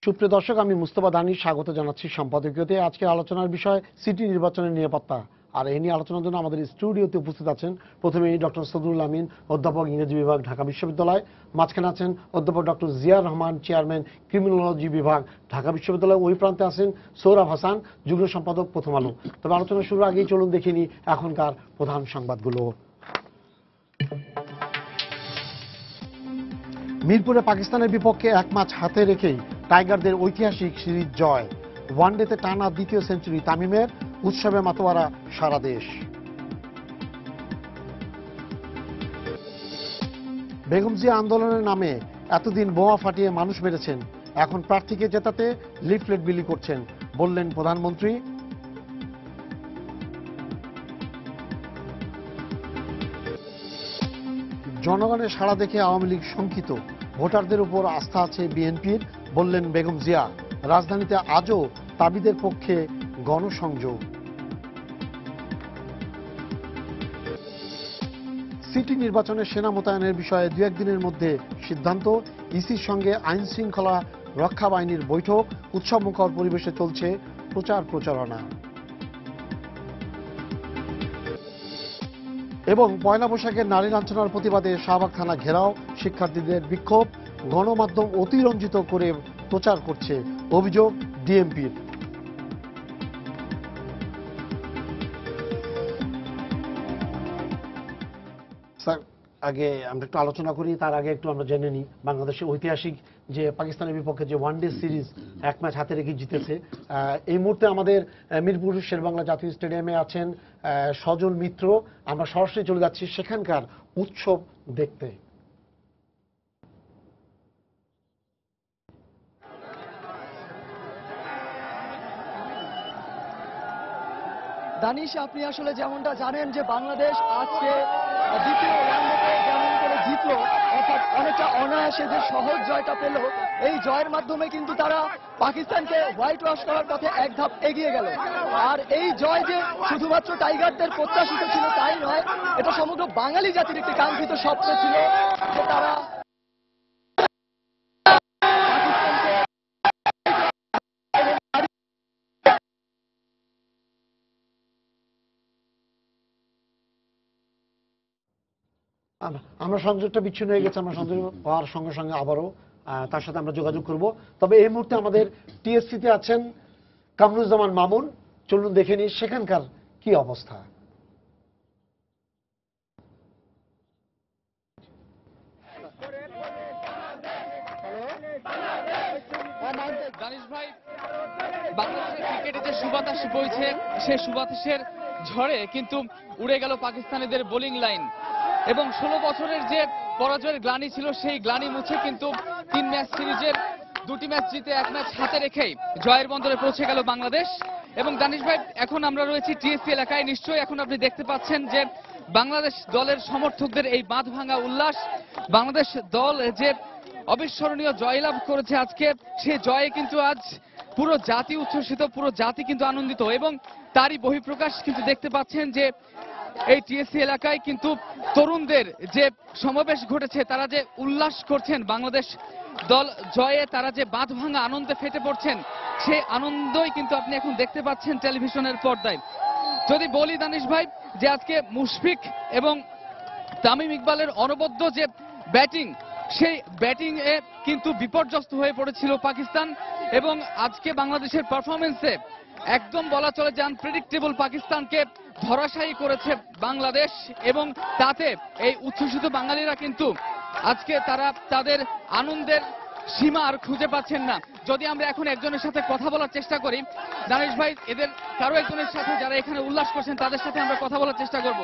সুপ্রিয় দর্শক, আমি মুস্তফা দানি স্বাগত জানাচ্ছি সম্পাদকীয়তে। আজকের আলোচনার বিষয় সিটি নির্বাচনের নিরাপত্তা। আর এই নিয়ে আলোচনার জন্য আমাদের স্টুডিওতে উপস্থিত আছেন প্রথমেই ডক্টর সদরুল আমিন, অধ্যাপক ইংরেজি বিভাগ, ঢাকা বিশ্ববিদ্যালয়। মাঝখানে আছেন অধ্যাপক ডক্টর জিয়ার রহমান, চেয়ারম্যান ক্রিমিনোলজি বিভাগ, ঢাকা বিশ্ববিদ্যালয়। ওই প্রান্তে আছেন সৌরভ হাসান, যুগ্ম সম্পাদক, প্রথম আলো। তবে আলোচনা শুরুর আগেই চলুন দেখে নিই এখনকার প্রধান সংবাদগুলো। মিরপুরে পাকিস্তানের বিপক্ষে এক ম্যাচ হাতে রেখেই টাইগারদের ঐতিহাসিক সিরিজ জয়। ওয়ানডেতে টানা দ্বিতীয় সেঞ্চুরি তামিমের, উৎসবে মাতোয়ারা সারা দেশ। বেগম জিয়া আন্দোলনের নামে এতদিন বোমা ফাটিয়ে মানুষ মেরেছেন, এখন প্রার্থীকে জেতাতে লিফলেট বিলি করছেন, বললেন প্রধানমন্ত্রী। জনগণের সাড়া দেখে আওয়ামী লীগ শঙ্কিত, ভোটারদের উপর আস্থা আছে বিএনপির, বললেন বেগম জিয়া। রাজধানীতে আজও তাবিদের পক্ষে গণসংযোগ। সিটি নির্বাচনে সেনা মোতায়েনের বিষয়ে দু একদিনের মধ্যে সিদ্ধান্ত। ইসির সঙ্গে আইন শৃঙ্খলা রক্ষা বাহিনীর বৈঠক, উৎসবমুখর পরিবেশে চলছে প্রচারণা। এবং পয়লা বৈশাখের নারী লাঞ্ছনার প্রতিবাদে শাহবাগ থানা ঘেরাও, শিক্ষার্থীদের বিক্ষোভ, গণমাধ্যম অতিরঞ্জিত করে প্রচার করছে, অভিযোগ ডিএমপির। স্যার, আগে আমরা একটু আলোচনা করি, তার আগে একটু আমরা জেনে নিই বাংলাদেশের ঐতিহাসিক যে পাকিস্তানের বিপক্ষে যে ওয়ানডে সিরিজ এক ম্যাচ হাতে রেখে জিতেছে। এই মুহূর্তে আমাদের মিরপুর শেরেবাংলা জাতীয় স্টেডিয়ামে আছেন সজল মিত্র। আমরা সরাসরি চলে যাচ্ছি সেখানকার উৎসব দেখতে। দানিশ, আপনি আসলে যেমনটা জানেন যে বাংলাদেশ আজকে দ্বিতীয় ওয়ানডেতে যেমন করে জিতলো, অর্থাৎ অনেকটা অনায়াসে যে সহজ জয়টা পেল, এই জয়ের মাধ্যমে কিন্তু তারা পাকিস্তানকে হোয়াইট ওয়াশ করার পথে এক ধাপ এগিয়ে গেল। আর এই জয় যে শুধুমাত্র টাইগারদের প্রত্যাশিত ছিল তাই নয়, এটা সমগ্র বাঙালি জাতির একটি কাঙ্ক্ষিত স্বপ্ন ছিল যে তারা আমরা সংযোগটা বিচ্ছিন্ন হয়ে গেছে, আমরা সংযোগ হওয়ার সঙ্গে সঙ্গে আবারও তার সাথে আমরা যোগাযোগ করব। তবে এই মুহূর্তে আমাদের টিএসসিতে আছেন কামরুজ্জামান মামুন। চলুন দেখে নিই সেখানকার কি অবস্থা। দানিশ ভাই, বাংলাদেশের ক্রিকেটে যে সুবাতাস বইছে, সে সুবাতাসের ঝড়ে কিন্তু উড়ে গেল পাকিস্তানিদের বোলিং লাইন এবং 16 বছরের যে পরাজয়ের গ্লানি ছিল সেই গ্লানি মুছে কিন্তু 3 ম্যাচ সিরিজের 2টি ম্যাচ জিতে 1 ম্যাচ হাতে রেখেই জয়ের বন্দরে পৌঁছে গেল বাংলাদেশ। এবং দানিশ ভাই, এখন আমরা রয়েছি টিএসসি এলাকায়। নিশ্চয়ই এখন আপনি দেখতে পাচ্ছেন যে বাংলাদেশ দলের সমর্থকদের এই বাঁধ ভাঙা উল্লাস। বাংলাদেশ দল যে অবিস্মরণীয় জয়লাভ করেছে আজকে, সে জয়ে কিন্তু আজ পুরো জাতি উচ্ছ্বসিত, পুরো জাতি কিন্তু আনন্দিত। এবং তারই বহিঃপ্রকাশ কিন্তু দেখতে পাচ্ছেন যে এই টিএসসি এলাকায় কিন্তু তরুণদের যে সমাবেশ ঘটেছে, তারা যে উল্লাস করছেন বাংলাদেশ দল জয়ে, তারা যে বাঁধ ভাঙা আনন্দে ফেটে পড়ছেন, সেই আনন্দই কিন্তু আপনি এখন দেখতে পাচ্ছেন টেলিভিশনের পর্দায়। যদি বলি দানিশ ভাই যে আজকে মুশফিক এবং তামিম ইকবালের অনবদ্য যে ব্যাটিং, সেই ব্যাটিং এ কিন্তু বিপর্যস্ত হয়ে পড়েছিল পাকিস্তান। এবং আজকে বাংলাদেশের পারফরমেন্সে একদম বলা চলে যে আনপ্রেডিক্টেবল পাকিস্তানকে ধরাশায়ী করেছে বাংলাদেশ। এবং তাতে এই উচ্ছ্বসিত বাঙালিরা কিন্তু আজকে তারা তাদের আনন্দের সীমা আর খুঁজে পাচ্ছেন না। যদি আমরা এখন একজনের সাথে কথা বলার চেষ্টা করি দানিশ ভাই, এদের কারো একজনের সাথে যারা এখানে উল্লাস করছেন তাদের সাথে আমরা কথা বলার চেষ্টা করব।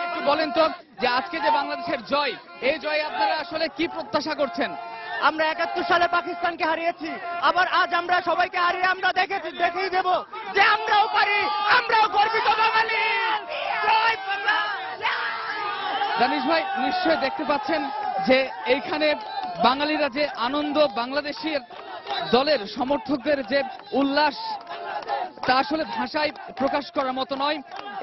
একটু বলেন তো যে আজকে যে বাংলাদেশের জয়, এই জয়ে আপনারা আসলে কি প্রত্যাশা করছেন? আমরা 71 সালে পাকিস্তানকে হারিয়েছি, আবার আজ আমরা সবাইকে হারিয়ে আমরা দেখিয়ে দেব যে আমরাও পারি, আমরাও গর্বিত বাঙালি। দানিশ ভাই, নিশ্চয়ই দেখতে পাচ্ছেন যে এইখানে বাঙালিরা যে আনন্দ, বাংলাদেশের দলের সমর্থকদের যে উল্লাস, তা আসলে ভাষায় প্রকাশ করার মতো নয়।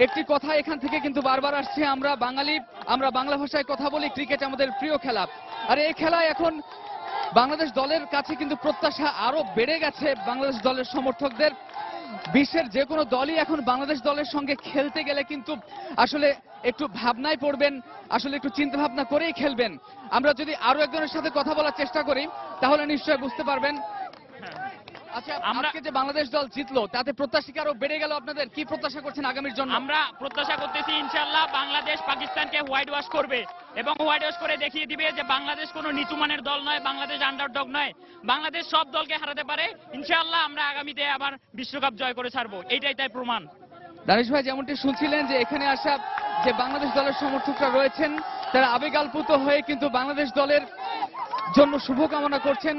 একটি কথা এখান থেকে কিন্তু বারবার আসছে, আমরা বাঙালি, আমরা বাংলা ভাষায় কথা বলি, ক্রিকেট আমাদের প্রিয় খেলা। আর এই খেলায় এখন বাংলাদেশ দলের কাছে কিন্তু প্রত্যাশা আরো বেড়ে গেছে বাংলাদেশ দলের সমর্থকদের। বিশ্বের যে কোনো দলই এখন বাংলাদেশ দলের সঙ্গে খেলতে গেলে কিন্তু আসলে একটু ভাবনায় পড়বেন, আসলে একটু চিন্তা ভাবনা করেই খেলবেন। আমরা যদি আরো একজনের সাথে কথা বলার চেষ্টা করি তাহলে নিশ্চয়ই বুঝতে পারবেন। আচ্ছা, আজকে যে বাংলাদেশ দল জিতলো তাতে প্রত্যাশা কি আরো বেড়ে গেল? আপনাদের কি প্রত্যাশা করছেন আগামীর জন্য? আমরা প্রত্যাশা করতেছি ইনশাআল্লাহ বাংলাদেশ পাকিস্তানকে হোয়াইট ওয়াশ করবে এবং হোয়াইট ওয়াশ করে দেখিয়ে দিবে যে বাংলাদেশ কোনো নিচু মানের দল নয়, বাংলাদেশ আন্ডারডগ নয়, বাংলাদেশ সব দলকে হারাতে পারে। ইনশাআল্লাহ আমরা আগামীতে আবার বিশ্বকাপ জয় করে ছাড়বো, এইটাই তাই প্রমাণ। দানিশ ভাই যেমনটি শুনছিলেন যে এখানে আসা যে বাংলাদেশ দলের সমর্থকরা রয়েছেন তারা আবেগাপ্লুত হয়ে কিন্তু বাংলাদেশ দলের জন্য শুভকামনা করছেন,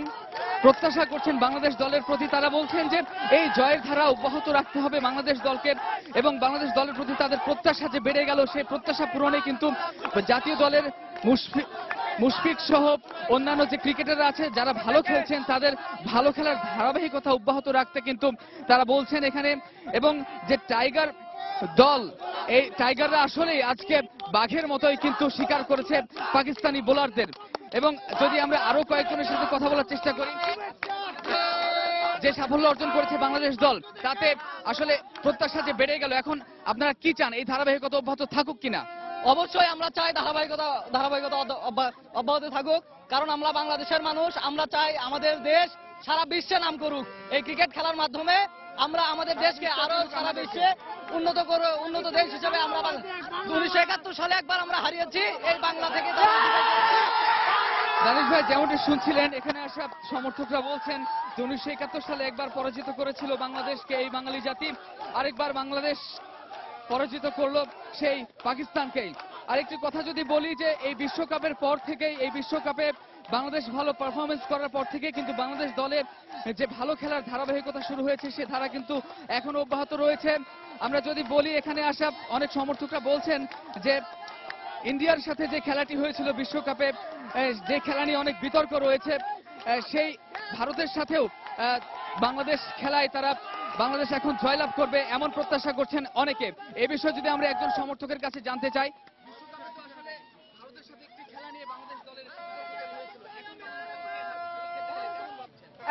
প্রত্যাশা করছেন বাংলাদেশ দলের প্রতি। তারা বলছেন যে এই জয়ের ধারা অব্যাহত রাখতে হবে বাংলাদেশ দলকে এবং বাংলাদেশ দলের প্রতি তাদের প্রত্যাশা যে বেড়ে গেল সেই প্রত্যাশা পূরণে কিন্তু জাতীয় দলের মুশফিক সহ অন্যান্য যে ক্রিকেটাররা আছে যারা ভালো খেলছেন তাদের ভালো খেলার ধারাবাহিকতা অব্যাহত রাখতে কিন্তু তারা বলছেন এখানে। এবং যে টাইগার দল, এই টাইগাররা আসলেই আজকে বাঘের মতোই কিন্তু শিকার করেছে পাকিস্তানি বোলারদের। এবং যদি আমরা আরো কয়েকজনের সাথে কথা বলার চেষ্টা করি, যে সাফল্য অর্জন করেছে বাংলাদেশ দল তাতে আসলে প্রত্যাশা যে বেড়ে গেল, এখন আপনারা কি চান এই ধারাবাহিকতা অব্যাহত থাকুক কিনা? অবশ্যই আমরা চাই ধারাবাহিকতা অব্যাহত থাকুক, কারণ আমরা বাংলাদেশের মানুষ। আমরা চাই আমাদের দেশ সারা বিশ্বে নাম করুক। এই ক্রিকেট খেলার মাধ্যমে আমরা আমাদের দেশকে আরো সারা বিশ্বে উন্নত দেশ হিসেবে আমরা 1971 সালে একবার আমরা হারিয়েছি এই বাংলা থেকে। দানিশ ভাই যেমনটি শুনছিলেন এখানে আসা সমর্থকরা বলছেন যে 1971 সালে একবার পরাজিত করেছিল বাংলাদেশকে এই বাঙালি জাতি, আরেকবার বাংলাদেশ পরাজিত করলো সেই পাকিস্তানকেই। আরেকটি কথা যদি বলি যে এই বিশ্বকাপের পর থেকেই, এই বিশ্বকাপে বাংলাদেশ ভালো পারফরমেন্স করার পর থেকে কিন্তু বাংলাদেশ দলের যে ভালো খেলার ধারাবাহিকতা শুরু হয়েছে সে ধারা কিন্তু এখনো অব্যাহত রয়েছে। আমরা যদি বলি এখানে আসা অনেক সমর্থকরা বলছেন যে ইন্ডিয়ার সাথে যে খেলাটি হয়েছিল বিশ্বকাপে, যে খেলা নিয়ে অনেক বিতর্ক রয়েছে, সেই ভারতের সাথেও বাংলাদেশ খেলায় বাংলাদেশ এখন জয়লাভ করবে এমন প্রত্যাশা করছেন অনেকে। এই বিষয়ে যদি আমরা একজন সমর্থকের কাছে জানতে চাই,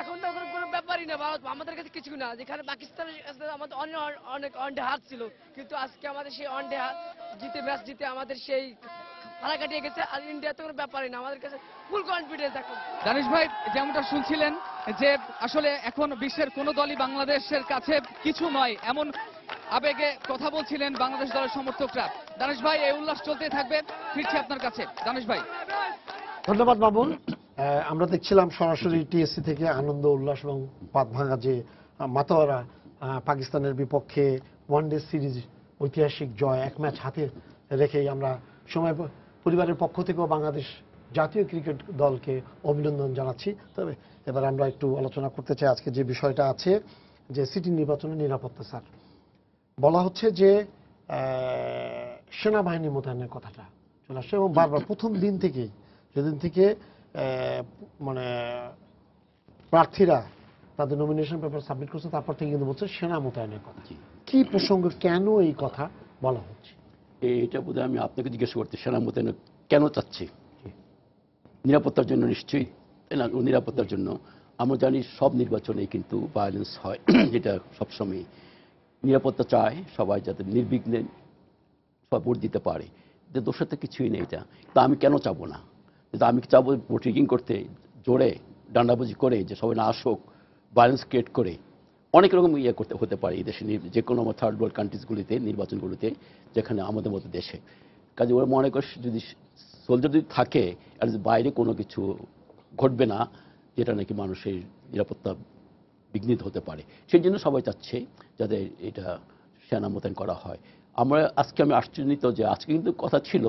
এখন তো কোনো ব্যাপারই না, ভারত আমাদের কাছে কিছু না। যেখানে পাকিস্তানের কাছে আমাদের অনেক ওয়ানডে হার ছিল, কিন্তু আজকে আমাদের সেই ওয়ানডে ম্যাচ জিতে আমাদের সেই হারা কাটিয়ে গেছে। আর ইন্ডিয়া তো কোনো ব্যাপারই না, আমাদের কাছে ফুল কনফিডেন্স এখন। দানিশ ভাই যেমনটা শুনছিলেন যে আসলে এখন বিশ্বের কোন দলই বাংলাদেশের কাছে কিছু নয় এমন আবেগে কথা বলছিলেন বাংলাদেশ দলের সমর্থকরা। দানিশ ভাই এই উল্লাস চলতে থাকবে, ফিরছি আপনার কাছে। দানিশ ভাই ধন্যবাদ মামুন। আমরা দেখছিলাম সরাসরি টিএসসি থেকে আনন্দ উল্লাস এবং পাত ভাঙা যে মাতোয়ারা পাকিস্তানের বিপক্ষে ওয়ানডে সিরিজ ঐতিহাসিক জয়, এক ম্যাচ হাতে রেখেই আমরা সময় পরিবারের পক্ষ থেকেও বাংলাদেশ জাতীয় ক্রিকেট দলকে অভিনন্দন জানাচ্ছি। তবে এবার আমরা একটু আলোচনা করতে চাই আজকে যে বিষয়টা আছে যে সিটি নির্বাচনের নিরাপত্তা। স্যার, বলা হচ্ছে যে সেনাবাহিনী মোতায়েনের কথাটা চলে আসছে এবং বারবার প্রথম দিন থেকেই, যেদিন থেকে মানে প্রার্থীরা তাদের নমিনেশন পেপার সাবমিট করছে তারপর থেকে কিন্তু বলছে সেনা মোতায়েনের কথা। কি প্রসঙ্গে কেন এই কথা বলা হচ্ছে? এটা বোধহয় আমি আপনাকে জিজ্ঞেস করতে, সেনা মোতায়েন কেন চাচ্ছি? নিরাপত্তার জন্য নিশ্চয়ই, তাই না? নিরাপত্তার জন্য। আমরা জানি সব নির্বাচনে কিন্তু ভায়োলেন্স হয়, যেটা সবসময় নিরাপত্তা চায় সবাই, যাতে নির্বিঘ্নে সব ভোট দিতে পারে। যে দোষের তো কিছুই নেই এটা। তা আমি কেন চাবো না? কিন্তু আমি চাবো ভোট রিগিং করতে, জোরে ডান্ডাবাজি করে, যে সবাই না আসুক, ভায়োলেন্স ক্রিয়েট করে অনেক রকম করতে হতে পারে এই দেশে, যে কোনো থার্ড ওয়ার্ল্ড কান্ট্রিজগুলিতে, নির্বাচনগুলিতে, যেখানে আমাদের মতো দেশে। কাজে ওরা মনে করে যদি সোলজার যদি থাকে আর বাইরে কোনো কিছু ঘটবে না যেটা নাকি মানুষের নিরাপত্তা বিঘ্নিত হতে পারে, সেই জন্য সবাই চাচ্ছে যাতে এটা সেনা মোতায়েন করা হয়। আজকে আমি আশ্চর্যিত যে আজকে কিন্তু কথা ছিল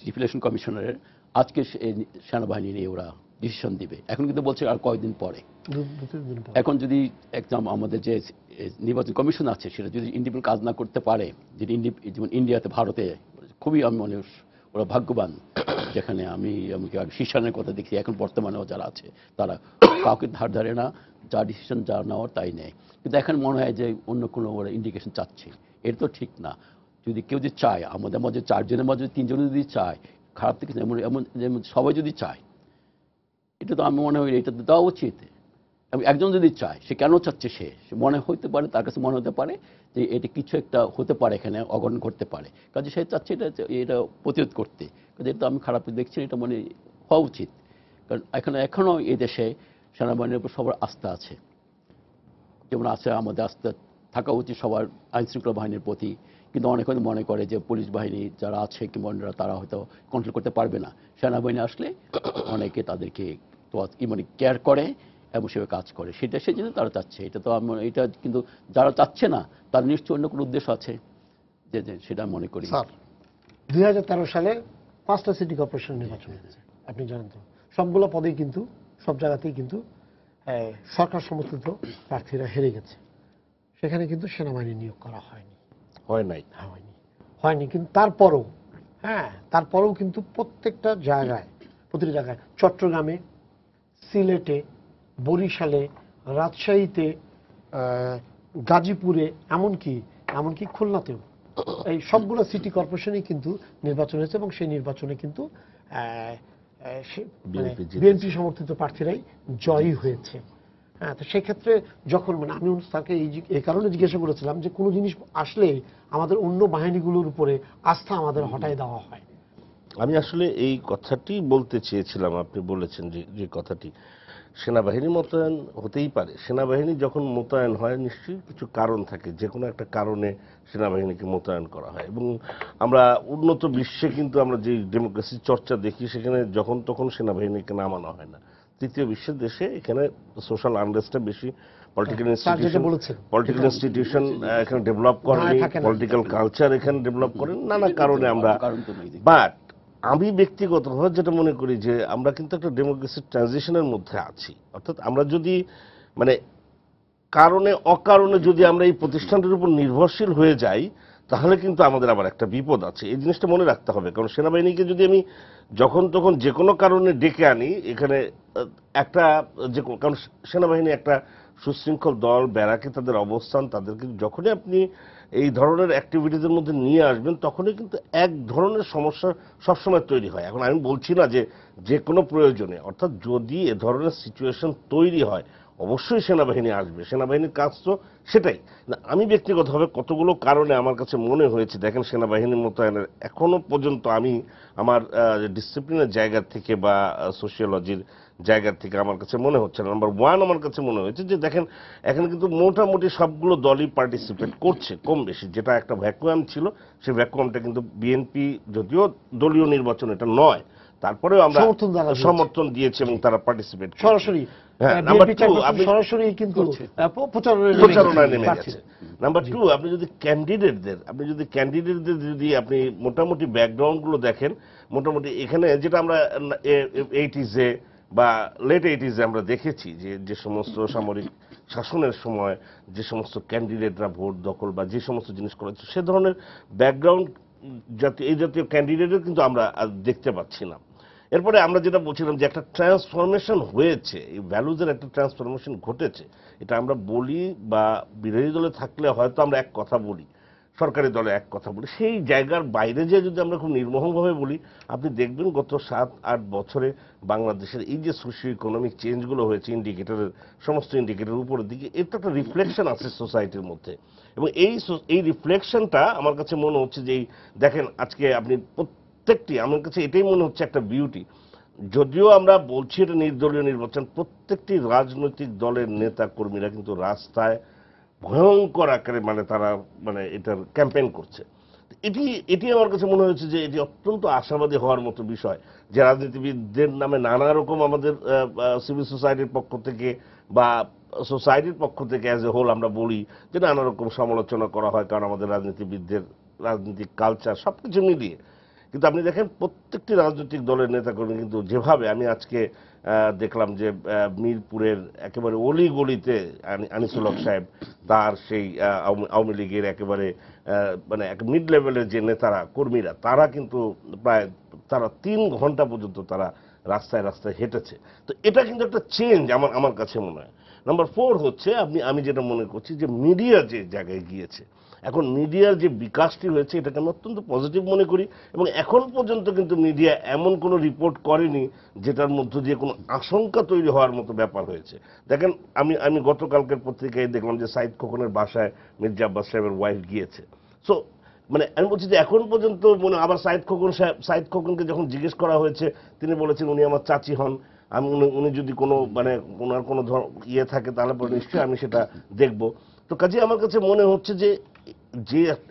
চিফ ইলেকশন কমিশনারের, আজকে সেনাবাহিনী নিয়ে ওরা ডিসিশন দিবে। এখন কিন্তু বলছে আর কয়েকদিন পরে। এখন যদি একদম আমাদের যে নির্বাচন কমিশন আছে সেটা যদি ইন্ডিপেন্ডেন্ট কাজ না করতে পারে, যেমন ইন্ডিয়াতে, ভারতে খুবই আমি মনে ওরা ভাগ্যবান, যেখানে আমি শীর্ষানের কথা দেখি এখন বর্তমানেও যারা আছে তারা কাউকে ধার ধারে না, যা ডিসিশন যা নেওয়ার তাই নেয়। কিন্তু এখন মনে হয় যে অন্য কোনো ওরা ইন্ডিকেশন চাচ্ছে, এটা তো ঠিক না। যদি কেউ যদি চায়, আমাদের মাঝে 4 জনের মাঝে 3 জন যদি চায়, খারাপ থেকে এমন সবাই যদি চায় এটা তো আমি মনে হয় এটা তো দেওয়া উচিত। এবং একজন যদি চায়, সে কেন চাচ্ছে, সে মনে হতে পারে, তার কাছে মনে হতে পারে যে এটা কিছু একটা হতে পারে, এখানে অঘটন ঘটতে পারে, কাজে সে চাচ্ছে এটা প্রতিরোধ করতে। কাজে এটা আমি খারাপ দেখছি, এটা মনে হওয়া উচিত। কারণ এখনো এই দেশে সেনাবাহিনীর উপর সবার আস্থা আছে, যেমন আছে আমাদের আস্থা থাকা উচিত সবার আইনশৃঙ্খলা বাহিনীর প্রতি। কিন্তু অনেকে মনে করে যে পুলিশ বাহিনী যারা আছে কিংবা অন্যরা তারা হয়তো কন্ট্রোল করতে পারবে না, সেনাবাহিনী আসলে অনেকে তাদেরকে মানে কেয়ার করে এবং সেভাবে কাজ করে, সেটা সে জন্য তারা চাচ্ছে। এটা তো এটা কিন্তু যারা চাচ্ছে না তার নিশ্চয়ই অন্য কোনো উদ্দেশ্য আছে, যে সেটা মনে করি। স্যার 2013 সালে 5টা সিটি কর্পোরেশন নির্বাচন হয়েছে, আপনি জানেন তো। সবগুলো পদেই কিন্তু সব জায়গাতেই কিন্তু সরকার সমর্থিত প্রার্থীরা হেরে গেছে। সেখানে কিন্তু সেনাবাহিনী নিয়োগ করা হয়নি, হয়নি। কিন্তু তারপরেও কিন্তু প্রতিটা জায়গায় চট্টগ্রামে, সিলেটে, বরিশালে, রাজশাহীতে, গাজীপুরে, এমনকি খুলনাতেও এই সবগুলো সিটি কর্পোরেশনই কিন্তু নির্বাচন হয়েছে এবং সেই নির্বাচনে কিন্তু বিএনপি সমর্থিত প্রার্থীরাই জয়ী হয়েছে। হ্যাঁ, তো সেক্ষেত্রে যখন আমি তাকে এই কারণে জিজ্ঞাসা করেছিলাম যে কোনো জিনিস আসলে আমাদের অন্য বাহিনীগুলোর উপরে আস্থা আমাদের হটায় দেওয়া হয়। আমি আসলে এই কথাটি বলতে চেয়েছিলাম, আপনি বলেছেন যে কথাটি সেনাবাহিনী মোতায়েন হতেই পারে। সেনাবাহিনী যখন মোতায়েন হয় নিশ্চয়ই কিছু কারণ থাকে, যে কোনো একটা কারণে সেনাবাহিনীকে মোতায়েন করা হয়। এবং আমরা উন্নত বিশ্বে কিন্তু আমরা যে ডেমোক্রেসি চর্চা দেখি, সেখানে যখন তখন সেনাবাহিনীকে নামানো হয় না। তৃতীয় বিশ্বের দেশে এখানে সোশ্যাল আনরেস্টটা বেশি, পলিটিক্যাল ইনস্টিটিউশন এখানে ডেভেলপ করেনি, পলিটিক্যাল কালচার এখানে ডেভেলপ করেন, নানা কারণে আমরা। বাট আমি ব্যক্তিগতভাবে যেটা মনে করি যে আমরা কিন্তু একটা ডেমোক্রেসি ট্রানজিশনের মধ্যে আছি। অর্থাৎ আমরা যদি মানে কারণে অকারণে যদি আমরা এই প্রতিষ্ঠানটির উপর নির্ভরশীল হয়ে যাই, তাহলে কিন্তু আমাদের আবার একটা বিপদ আছে। এই জিনিসটা মনে রাখতে হবে। কারণ সেনাবাহিনীকে যদি আমি যখন তখন যে কোনো কারণে ডেকে আনি, এখানে একটা কারণ সেনাবাহিনী একটা সুশৃঙ্খল দল, ব্যারাকে তাদের অবস্থান, তাদেরকে যখনই আপনি এই ধরনের অ্যাক্টিভিটিজের মধ্যে নিয়ে আসবেন, তখনই কিন্তু এক ধরনের সমস্যা সবসময় তৈরি হয়। এখন আমি বলছি না যে কোনো প্রয়োজনে, অর্থাৎ যদি এ ধরনের সিচুয়েশন তৈরি হয় অবশ্যই সেনাবাহিনী আসবে, সেনাবাহিনীর কাজ তো সেটাই। আমি ব্যক্তিগতভাবে কতগুলো কারণে আমার কাছে মনে হয়েছে, দেখেন সেনাবাহিনী মোতায়েনের এখনো পর্যন্ত আমি আমার ডিসিপ্লিনের জায়গা থেকে বা সোশিওলজির জায়গা থেকে আমার কাছে মনে হচ্ছে না। নাম্বার ওয়ান, আমার কাছে মনে হয়েছে যে দেখেন এখানে কিন্তু মোটামুটি সবগুলো দলই পার্টিসিপেট করছে কম বেশি। যেটা একটা ভ্যাকুয়াম ছিল, সেই ভ্যাকুয়ামটা কিন্তু বিএনপি, যদিও দলীয় নির্বাচন এটা নয়, তারপরেও আমরা সমর্থন দিয়েছি এবং তারা পার্টিসিপেট সরাসরি। সরাসরি কিন্তু প্রচারণায় নেমে গেছে। নাম্বার টু, আপনি যদি ক্যান্ডিডেটদের যদি আপনি মোটামুটি ব্যাকগ্রাউন্ডগুলো দেখেন, মোটামুটি এখানে যেটা আমরা 80s বা লেট 80s আমরা দেখেছি যে সমস্ত সামরিক শাসনের সময় যে সমস্ত ক্যান্ডিডেটরা ভোট দখল বা যে সমস্ত জিনিস করেছে, সে ধরনের ব্যাকগ্রাউন্ড এই জাতীয় ক্যান্ডিডেটের কিন্তু আমরা দেখতে পাচ্ছি না। এরপরে আমরা যেটা বলছিলাম যে একটা ট্রান্সফরমেশন হয়েছে, এই ভ্যালুজের একটা ট্রান্সফরমেশন ঘটেছে, এটা আমরা বলি বা বিরোধী দলে থাকলে হয়তো আমরা এক কথা বলি, সরকারি দলে এক কথা বলি, সেই জায়গার বাইরে যে যদি আমরা খুব নির্মোহভাবে বলি, আপনি দেখবেন গত 7-8 বছরে বাংলাদেশের এই যে সোশিও ইকোনমিক চেঞ্জগুলো হয়েছে, সমস্ত ইন্ডিকেটরের উপরের দিকে, এর তো একটা রিফ্লেকশন আছে সোসাইটির মধ্যে। এবং এই রিফ্লেকশনটা আমার কাছে মনে হচ্ছে যে দেখেন আজকে আপনি প্রত্যেকটি, আমার কাছে এটাই মনে হচ্ছে একটা বিউটি। যদিও আমরা বলছি এটা নির্দলীয় নির্বাচন, প্রত্যেকটি রাজনৈতিক দলের নেতা কর্মীরা কিন্তু রাস্তায় ভয়ঙ্কর আকারে তারা এটার ক্যাম্পেইন করছে। এটি আমার কাছে মনে হয়েছে যে এটি অত্যন্ত আশাবাদী হওয়ার মতো বিষয়, যে রাজনীতিবিদদের নামে নানা রকম আমাদের সিভিল সোসাইটির পক্ষ থেকে বা সোসাইটির পক্ষ থেকে অ্যাজ এ হোল আমরা বলি যে নানা রকম সমালোচনা করা হয়, কারণ আমাদের রাজনীতিবিদদের রাজনৈতিক কালচার সবকিছু মিলিয়ে। কিন্তু আপনি দেখেন প্রত্যেকটি রাজনৈতিক দলের নেতাকর্মী কিন্তু যেভাবে, আমি আজকে দেখলাম যে মিরপুরের একেবারে অলি গলিতে আনিসুল হক সাহেব তার সেই আওয়ামী লীগের একেবারে এক মিড লেভেলের যে নেতারা কর্মীরা, তারা কিন্তু প্রায় 3 ঘন্টা পর্যন্ত তারা রাস্তায় রাস্তায় হেঁটেছে। তো এটা কিন্তু একটা চেঞ্জ আমার কাছে মনে হয়। নাম্বার 4 হচ্ছে আমি যেটা মনে করছি যে মিডিয়া যে জায়গায় গিয়েছে, এখন মিডিয়ার যে বিকাশটি হয়েছে এটাকে আমি অত্যন্ত পজিটিভ মনে করি, এবং এখন পর্যন্ত কিন্তু মিডিয়া এমন কোনো রিপোর্ট করেনি যেটার মধ্য দিয়ে কোনো আশঙ্কা তৈরি হওয়ার মতো ব্যাপার হয়েছে। দেখেন, আমি গতকালকের পত্রিকায় দেখলাম যে সাইদ খোকনের বাসায় মির্জা আব্বাস সাহেবের ওয়াইফ গিয়েছে। সো মানে আমি বলছি যে এখন পর্যন্ত আবার সাইদ খোকনকে যখন জিজ্ঞেস করা হয়েছে তিনি বলেছেন উনি আমার চাচি হন, উনি যদি কোনো ওনার কোনো ইয়ে থাকে তাহলে পরে নিশ্চয়ই আমি সেটা দেখব। তো কাজে আমার কাছে মনে হচ্ছে যে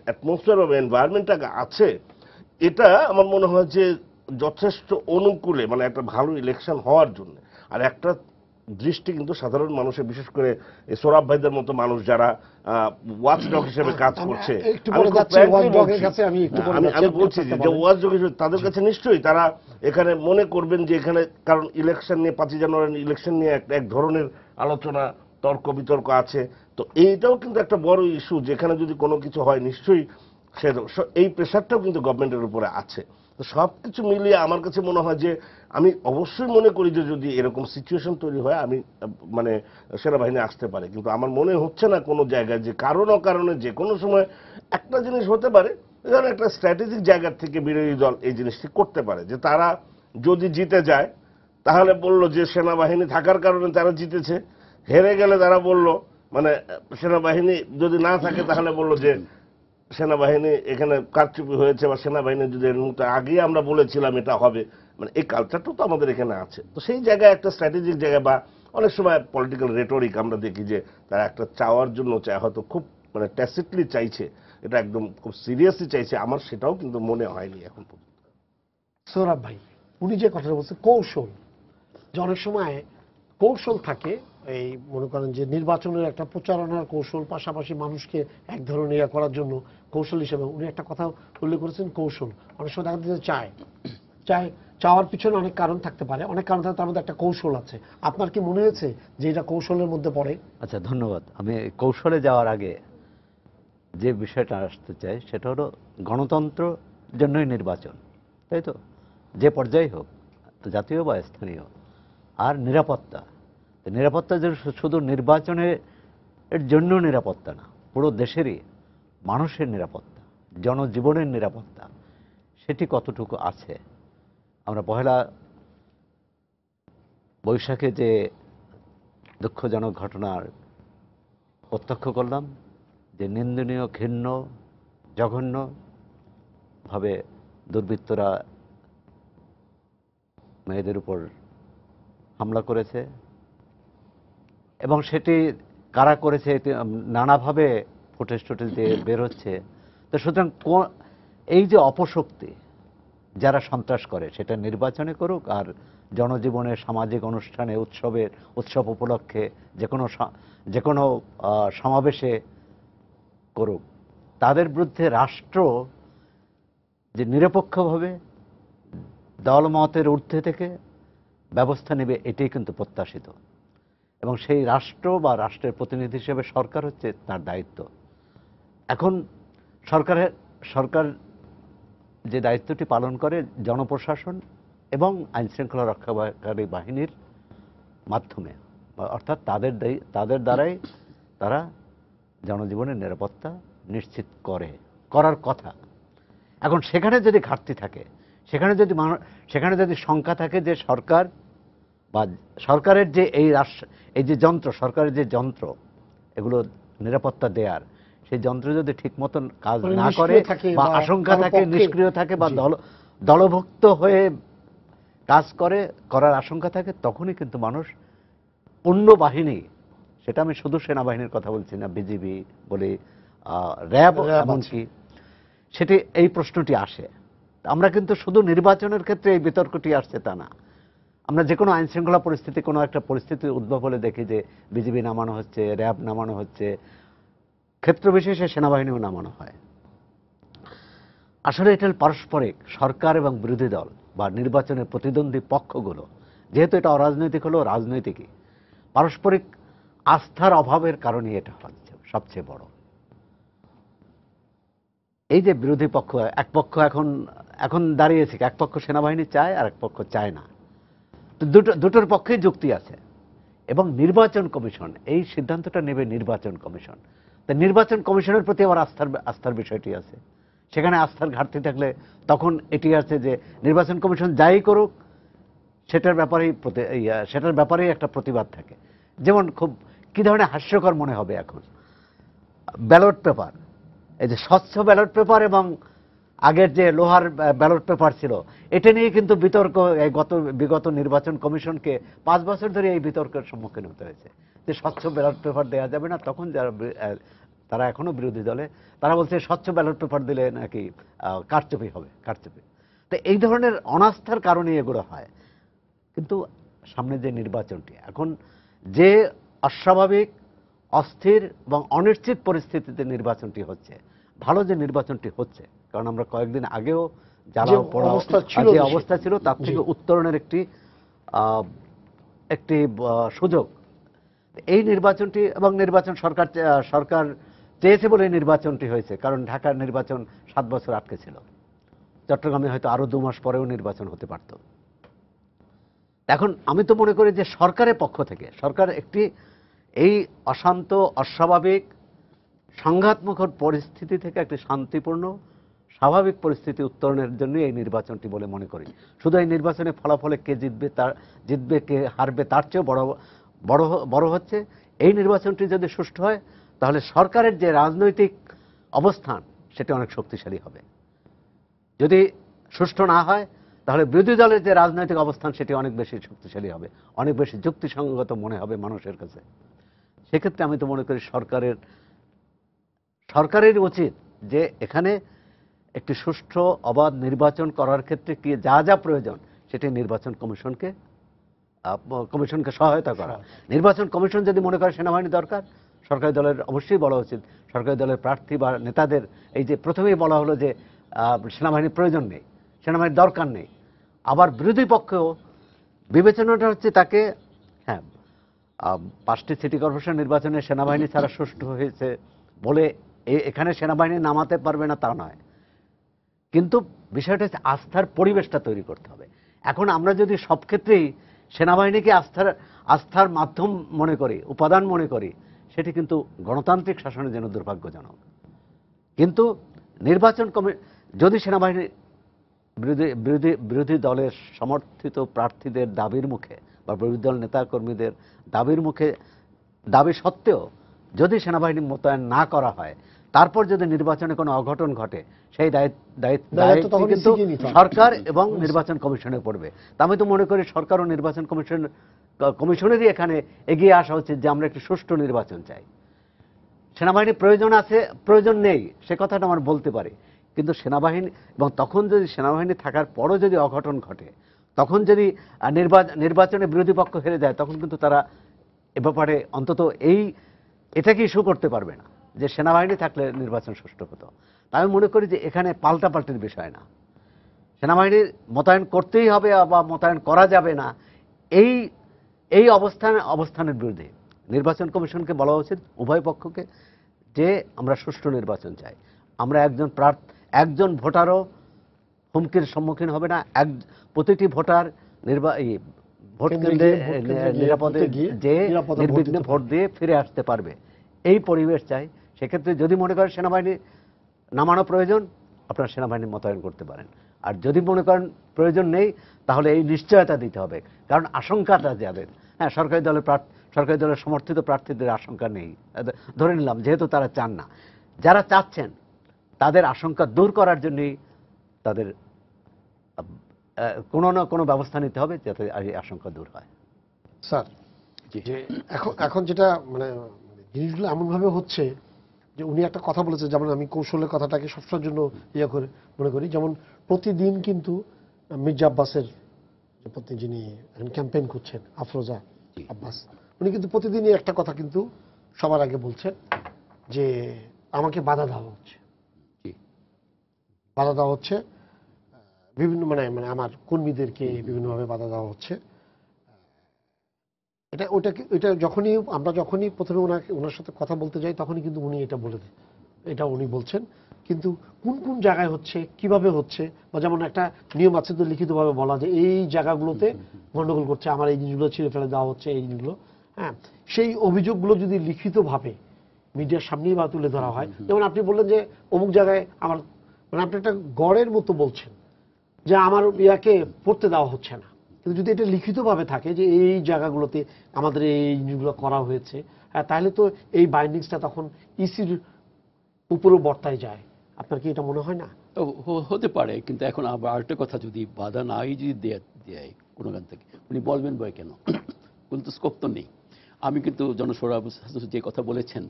অ্যাটমসফিয়ার বা এনভায়রনমেন্টটা আছে এটা আমার মনে হয় যে যথেষ্ট অনুকূলে, একটা ভালো ইলেকশন হওয়ার জন্য। আর একটা দৃষ্টি কিন্তু সাধারণ মানুষের, বিশেষ করে সোরাব ভাইদের মতো মানুষ যারা ওয়াচডগ হিসেবে কাজ করছে, আমি বলছি যে ওয়াচডগ হিসেবে তাদের কাছে নিশ্চয়ই তারা এখানে মনে করবেন যে এখানে, কারণ ইলেকশন নিয়ে 5 জানুয়ারি ইলেকশন নিয়ে এক ধরনের আলোচনা তর্ক বিতর্ক আছে। তো এইটাও কিন্তু একটা বড় ইস্যু, যেখানে যদি কোনো কিছু হয় নিশ্চয়ই এই প্রেশারটাও কিন্তু গভর্নমেন্টের উপরে আছে। তো সবকিছু মিলিয়ে আমার কাছে মনে হয় যে আমি অবশ্যই মনে করি যে যদি এরকম সিচুয়েশন তৈরি হয় আমি সেনাবাহিনী আসতে পারে, কিন্তু আমার মনে হচ্ছে না কোনো জায়গায় যে কারণ অকারণে যে কোনো সময় একটা জিনিস হতে পারে, যেন একটা স্ট্র্যাটেজিক জায়গা থেকে বিরোধী দল এই জিনিসটি করতে পারে, যে তারা যদি জিতে যায় তাহলে বলল যে সেনাবাহিনী থাকার কারণে তারা জিতেছে, হেরে গেলে তারা বলল সেনাবাহিনী যদি না থাকে তাহলে বলল যে সেনাবাহিনী এখানে কারচুপি হয়েছে, বা সেনাবাহিনী যদি এর মুহূর্তে আগেই আমরা বলেছিলাম এটা হবে। এই কালচারটা তো আমাদের এখানে আছে। তো সেই জায়গায় একটা স্ট্র্যাটেজিক জায়গা, বা অনেক সময় পলিটিক্যাল রেটরিক আমরা দেখি যে তারা একটা চাওয়ার জন্য চায়, হয়তো খুব ট্যাসিটলি চাইছে, এটা একদম খুব সিরিয়াসলি চাইছে, আমার সেটাও কিন্তু মনে হয়নি এখন পর্যন্ত। সৌরভ ভাই, উনি যে কথাটা বলছে কৌশল, যে অনেক সময় কৌশল থাকে, এই মনে করেন যে নির্বাচনের একটা প্রচারণার কৌশল, পাশাপাশি মানুষকে এক ধরনের ইয়া করার জন্য কৌশল হিসেবে উনি একটা কথা উল্লেখ করেছেন, কৌশল। অনেক সময় দেখা যাচ্ছে চাওয়ার পিছনে অনেক কারণ থাকতে পারে, অনেক কারণ থাকতে তার মধ্যে একটা কৌশল আছে। আপনার কি মনে হয়েছে যে এটা কৌশলের মধ্যে পড়ে? আচ্ছা, ধন্যবাদ। আমি কৌশলে যাওয়ার আগে যে বিষয়টা আসতে চাই সেটা হলো গণতন্ত্র জন্যই নির্বাচন, তাই তো, যে পর্যায়ে হোক, জাতীয় বা স্থানীয়। আর নিরাপত্তা যে শুধু নির্বাচনের জন্য নিরাপত্তা না, পুরো দেশেরই মানুষের নিরাপত্তা, জনজীবনের নিরাপত্তা, সেটি কতটুকু আছে। আমরা পহেলা বৈশাখে যে দুঃখজনক ঘটনার প্রত্যক্ষ করলাম, যে নিন্দনীয়, ঘৃণ্য, জঘন্যভাবে দুর্বৃত্তরা মেয়েদের উপর হামলা করেছে, এবং সেটি কারা করেছে নানাভাবে ফুটেজ দিয়ে বের হচ্ছে। তো সুতরাং এই যে অপশক্তি যারা সন্ত্রাস করে, সেটা নির্বাচনে করুক আর জনজীবনে, সামাজিক অনুষ্ঠানে, উৎসব উপলক্ষে, যে কোনো সমাবেশে করুক, তাদের বিরুদ্ধে রাষ্ট্র যে নিরপেক্ষভাবে দলমতের ঊর্ধ্বে থেকে ব্যবস্থা নেবে, এটাই কিন্তু প্রত্যাশিত। এবং সেই রাষ্ট্র বা রাষ্ট্রের প্রতিনিধি হিসেবে সরকার হচ্ছে তার দায়িত্ব। এখন সরকার যে দায়িত্বটি পালন করে জনপ্রশাসন এবং আইনশৃঙ্খলা রক্ষাকারী বাহিনীর মাধ্যমে, অর্থাৎ তাদের দ্বারাই তারা জনজীবনের নিরাপত্তা নিশ্চিত করার কথা। এখন সেখানে যদি ঘাটতি থাকে, সেখানে যদি শঙ্কা থাকে যে সরকার বা সরকারের যে এই যে যন্ত্র, সরকারের যে যন্ত্র এগুলো নিরাপত্তা দেয়ার, সেই যন্ত্র যদি ঠিক মতন কাজ না করে বা আশঙ্কা থাকে, নিষ্ক্রিয় থাকে, বা দলভুক্ত হয়ে কাজ করার আশঙ্কা থাকে, তখনই কিন্তু মানুষ পূর্ণ বাহিনী, সেটা আমি শুধু সেনাবাহিনীর কথা বলছি না, বিজিবি বলি, র্যাব, এমনকি সেটি এই প্রশ্নটি আসে। আমরা কিন্তু শুধু নির্বাচনের ক্ষেত্রে এই বিতর্কটি আসছে তা না, আমরা যে কোনো আইনশৃঙ্খলা পরিস্থিতি, কোনো একটা পরিস্থিতি উদ্ভব হলে দেখি যে বিজিবি নামানো হচ্ছে, র্যাব নামানো হচ্ছে, ক্ষেত্র বিশেষে সেনাবাহিনীও নামানো হয়। আসলে এটা পারস্পরিক, সরকার এবং বিরোধী দল বা নির্বাচনের প্রতিদ্বন্দ্বী পক্ষগুলো, যেহেতু এটা অরাজনৈতিক হলেও রাজনৈতিকই, পারস্পরিক আস্থার অভাবের কারণে এটা হচ্ছে সবচেয়ে বড়। এই যে বিরোধী পক্ষ, এক পক্ষ এখন দাঁড়িয়েছে, এক পক্ষ সেনাবাহিনী চায় আর এক পক্ষ চায় না, তো দুটোর পক্ষেই যুক্তি আছে। এবং নির্বাচন কমিশন এই সিদ্ধান্তটা নেবে নির্বাচন কমিশন। তা নির্বাচন কমিশনের প্রতি আবার আস্থার বিষয়টি আছে। সেখানে আস্থার ঘাটতি থাকলে তখন এটি আছে যে নির্বাচন কমিশন যাই করুক সেটার ব্যাপারেই একটা প্রতিবাদ থাকে। যেমন খুব কি ধরনের হাস্যকর মনে হবে এখন ব্যালট পেপার, এই যে স্বচ্ছ ব্যালট পেপার এবং আগের যে লোহার ব্যালট পেপার ছিল, এটা নিয়ে কিন্তু বিতর্ক এই বিগত নির্বাচন কমিশনকে 5 বছর ধরে এই বিতর্কের সম্মুখীন হতে হয়েছে যে স্বচ্ছ ব্যালট পেপার দেওয়া যাবে না। তখন তারা এখনো বিরোধী দলে, তারা বলছে স্বচ্ছ ব্যালট পেপার দিলে নাকি কারচুপি হবে, কারচুপি। তো এই ধরনের অনাস্থার কারণে এগুলো হয়। কিন্তু সামনে যে নির্বাচনটি এখন যে অস্বাভাবিক, অস্থির এবং অনিশ্চিত পরিস্থিতিতে নির্বাচনটি হচ্ছে, ভালো যে নির্বাচনটি হচ্ছে, কারণ আমরা কয়েকদিন আগেও যারা যে অবস্থা ছিল তার থেকে উত্তরণের একটি সুযোগ এই নির্বাচনটি, এবং নির্বাচন সরকার চেয়েছে বলে নির্বাচনটি হয়েছে। কারণ ঢাকার নির্বাচন 7 বছর আটকে ছিল, চট্টগ্রামে হয়তো আরো 2 মাস পরেও নির্বাচন হতে পারত। এখন আমি তো মনে করি যে সরকারের পক্ষ থেকে সরকার একটি এই অশান্ত, অস্বাভাবিক, সংঘাতমুখর পরিস্থিতি থেকে একটি শান্তিপূর্ণ, স্বাভাবিক পরিস্থিতি উত্তরণের জন্য এই নির্বাচনটি বলে মনে করি। শুধু এই নির্বাচনের ফলাফলে কে জিতবে কে হারবে তার চেয়েও বড় হচ্ছে এই নির্বাচনটি যদি সুষ্ঠু হয় তাহলে সরকারের যে রাজনৈতিক অবস্থান সেটি অনেক শক্তিশালী হবে। যদি সুষ্ঠু না হয় তাহলে বিরোধী দলের যে রাজনৈতিক অবস্থান সেটি অনেক বেশি শক্তিশালী হবে, অনেক বেশি যুক্তিসঙ্গত মনে হবে মানুষের কাছে। সেক্ষেত্রে আমি তো মনে করি সরকারের উচিত যে এখানে একটি সুষ্ঠু অবাধ নির্বাচন করার ক্ষেত্রে কি যা প্রয়োজন সেটি নির্বাচন কমিশনকে সহায়তা করা। নির্বাচন কমিশন যদি মনে করে সেনাবাহিনী দরকার, সরকারি দলের অবশ্যই বলা উচিত সরকারি দলের প্রার্থী বা নেতাদের, এই যে প্রথমেই বলা হলো যে সেনাবাহিনীর প্রয়োজন নেই, সেনাবাহিনীর দরকার নেই, আবার বিরোধী পক্ষেও বিবেচনাটা হচ্ছে তাকে, হ্যাঁ 5টি সিটি কর্পোরেশন নির্বাচনে সেনাবাহিনী ছাড়া সুষ্ঠু হয়েছে বলে এখানে সেনাবাহিনী নামাতে পারবে না তা নয়, কিন্তু বিষয়টা হচ্ছে আস্থার পরিবেশটা তৈরি করতে হবে। এখন আমরা যদি সব ক্ষেত্রেই সেনাবাহিনীকে আস্থার মাধ্যম মনে করি, উপাদান মনে করি, সেটি কিন্তু গণতান্ত্রিক শাসনের জন্য দুর্ভাগ্যজনক। কিন্তু নির্বাচন যদি সেনাবাহিনী বিরোধী দলের সমর্থিত প্রার্থীদের দাবির মুখে বা বিরোধী দল নেতাকর্মীদের দাবি সত্ত্বেও যদি সেনাবাহিনী মোতায়েন না করা হয়, তারপর যদি নির্বাচনে কোনো অঘটন ঘটে, সেই দায়িত্ব কিন্তু সরকার এবং নির্বাচন কমিশনে পড়বে। তা আমি তো মনে করি সরকার ও নির্বাচন কমিশনেরই এখানে এগিয়ে আসা উচিত যে আমরা একটি সুষ্ঠু নির্বাচন চাই। সেনাবাহিনীর প্রয়োজন আছে, প্রয়োজন নেই সে কথাটা আমরা বলতে পারি, কিন্তু সেনাবাহিনী, এবং তখন যদি সেনাবাহিনী থাকার পরও যদি অঘটন ঘটে, তখন যদি নির্বাচনে বিরোধী পক্ষ হেরে যায়, তখন কিন্তু তারা এ ব্যাপারে অন্তত এটাকে ইস্যু করতে পারবে না যে সেনাবাহিনী থাকলে নির্বাচন সুষ্ঠু হতো। আমি মনে করি যে এখানে পাল্টাপাল্টির বিষয় না, সেনাবাহিনীর মোতায়েন করতেই হবে বা মোতায়েন করা যাবে না, এই অবস্থানের বিরুদ্ধে নির্বাচন কমিশনকে বলা উচিত উভয় পক্ষকে যে আমরা সুষ্ঠু নির্বাচন চাই। আমরা একজন ভোটারও হুমকির সম্মুখীন হবে না, প্রতিটি ভোটার ভোট কেন্দ্রে নিরাপদে যে নির্বিঘ্নে ভোট দিয়ে ফিরে আসতে পারবে, এই পরিবেশ চাই। সেক্ষেত্রে যদি মনে করেন সেনাবাহিনী নামানো প্রয়োজন, আপনারা সেনাবাহিনী মোতায়েন করতে পারেন। আর যদি মনে করেন প্রয়োজন নেই, তাহলে এই নিশ্চয়তা দিতে হবে। কারণ আশঙ্কাটা যাদের, হ্যাঁ সরকারি দলের সমর্থিত প্রার্থীদের আশঙ্কা নেই ধরে নিলাম, যেহেতু তারা চান না, যারা চাচ্ছেন তাদের আশঙ্কা দূর করার জন্যই তাদের কোনো না কোনো ব্যবস্থা নিতে হবে যাতে এই আশঙ্কা দূর হয়। স্যার, যে এখন যেটা মানে জিনিসগুলো এমনভাবে হচ্ছে যে উনি একটা কথা বলেছে, যেমন আমি কৌশলের কথাটাকে সবসময়ের জন্য মনে করি, যেমন প্রতিদিন কিন্তু মির্জা আব্বাসের যিনি ক্যাম্পেইন করছেন আফরোজা আব্বাস, উনি কিন্তু প্রতিদিনই একটা কথা কিন্তু সবার আগে বলছেন যে আমাকে বাধা দেওয়া হচ্ছে বিভিন্ন মানে আমার কর্মীদেরকে বিভিন্নভাবে বাধা দেওয়া হচ্ছে। এটা যখনই প্রথমে ওনার সাথে কথা বলতে যাই তখনই কিন্তু উনি এটা উনি বলছেন, কিন্তু কোন জায়গায় হচ্ছে, কিভাবে হচ্ছে, বা যেমন একটা নিয়ম আছে তো লিখিতভাবে বলা যে এই জায়গাগুলোতে গন্ডগোল করছে, আমার এই জিনিসগুলো ছিঁড়ে ফেলে দেওয়া হচ্ছে, এই জিনিসগুলো, হ্যাঁ, সেই অভিযোগগুলো যদি লিখিতভাবে মিডিয়ার সামনেই বা তুলে ধরা হয়, যেমন আপনি বললেন যে অমুক জায়গায় আমার, মানে আপনি একটা গড়ের মতো বলছেন যে আমার ইয়াকে পড়তে দেওয়া হচ্ছে না, কিন্তু যদি এটা লিখিতভাবে থাকে যে এই জায়গাগুলোতে আমাদের এই জিনিসগুলো করা হয়েছে, হ্যাঁ, তাহলে তো এই বাইন্ডিংসটা তখন ইসির উপরও বর্তায় যায়। আপনার কি এটা মনে হয় না? হতে পারে, কিন্তু এখন আবার আরেকটা কথা, যদি বাধা নাই যদি দেয় কোনো গান থেকে, উনি বলবেন বই কেন? কোনো তো স্কোপ তো নেই। আমি কিন্তু জনসৌরভ যে কথা বলেছেন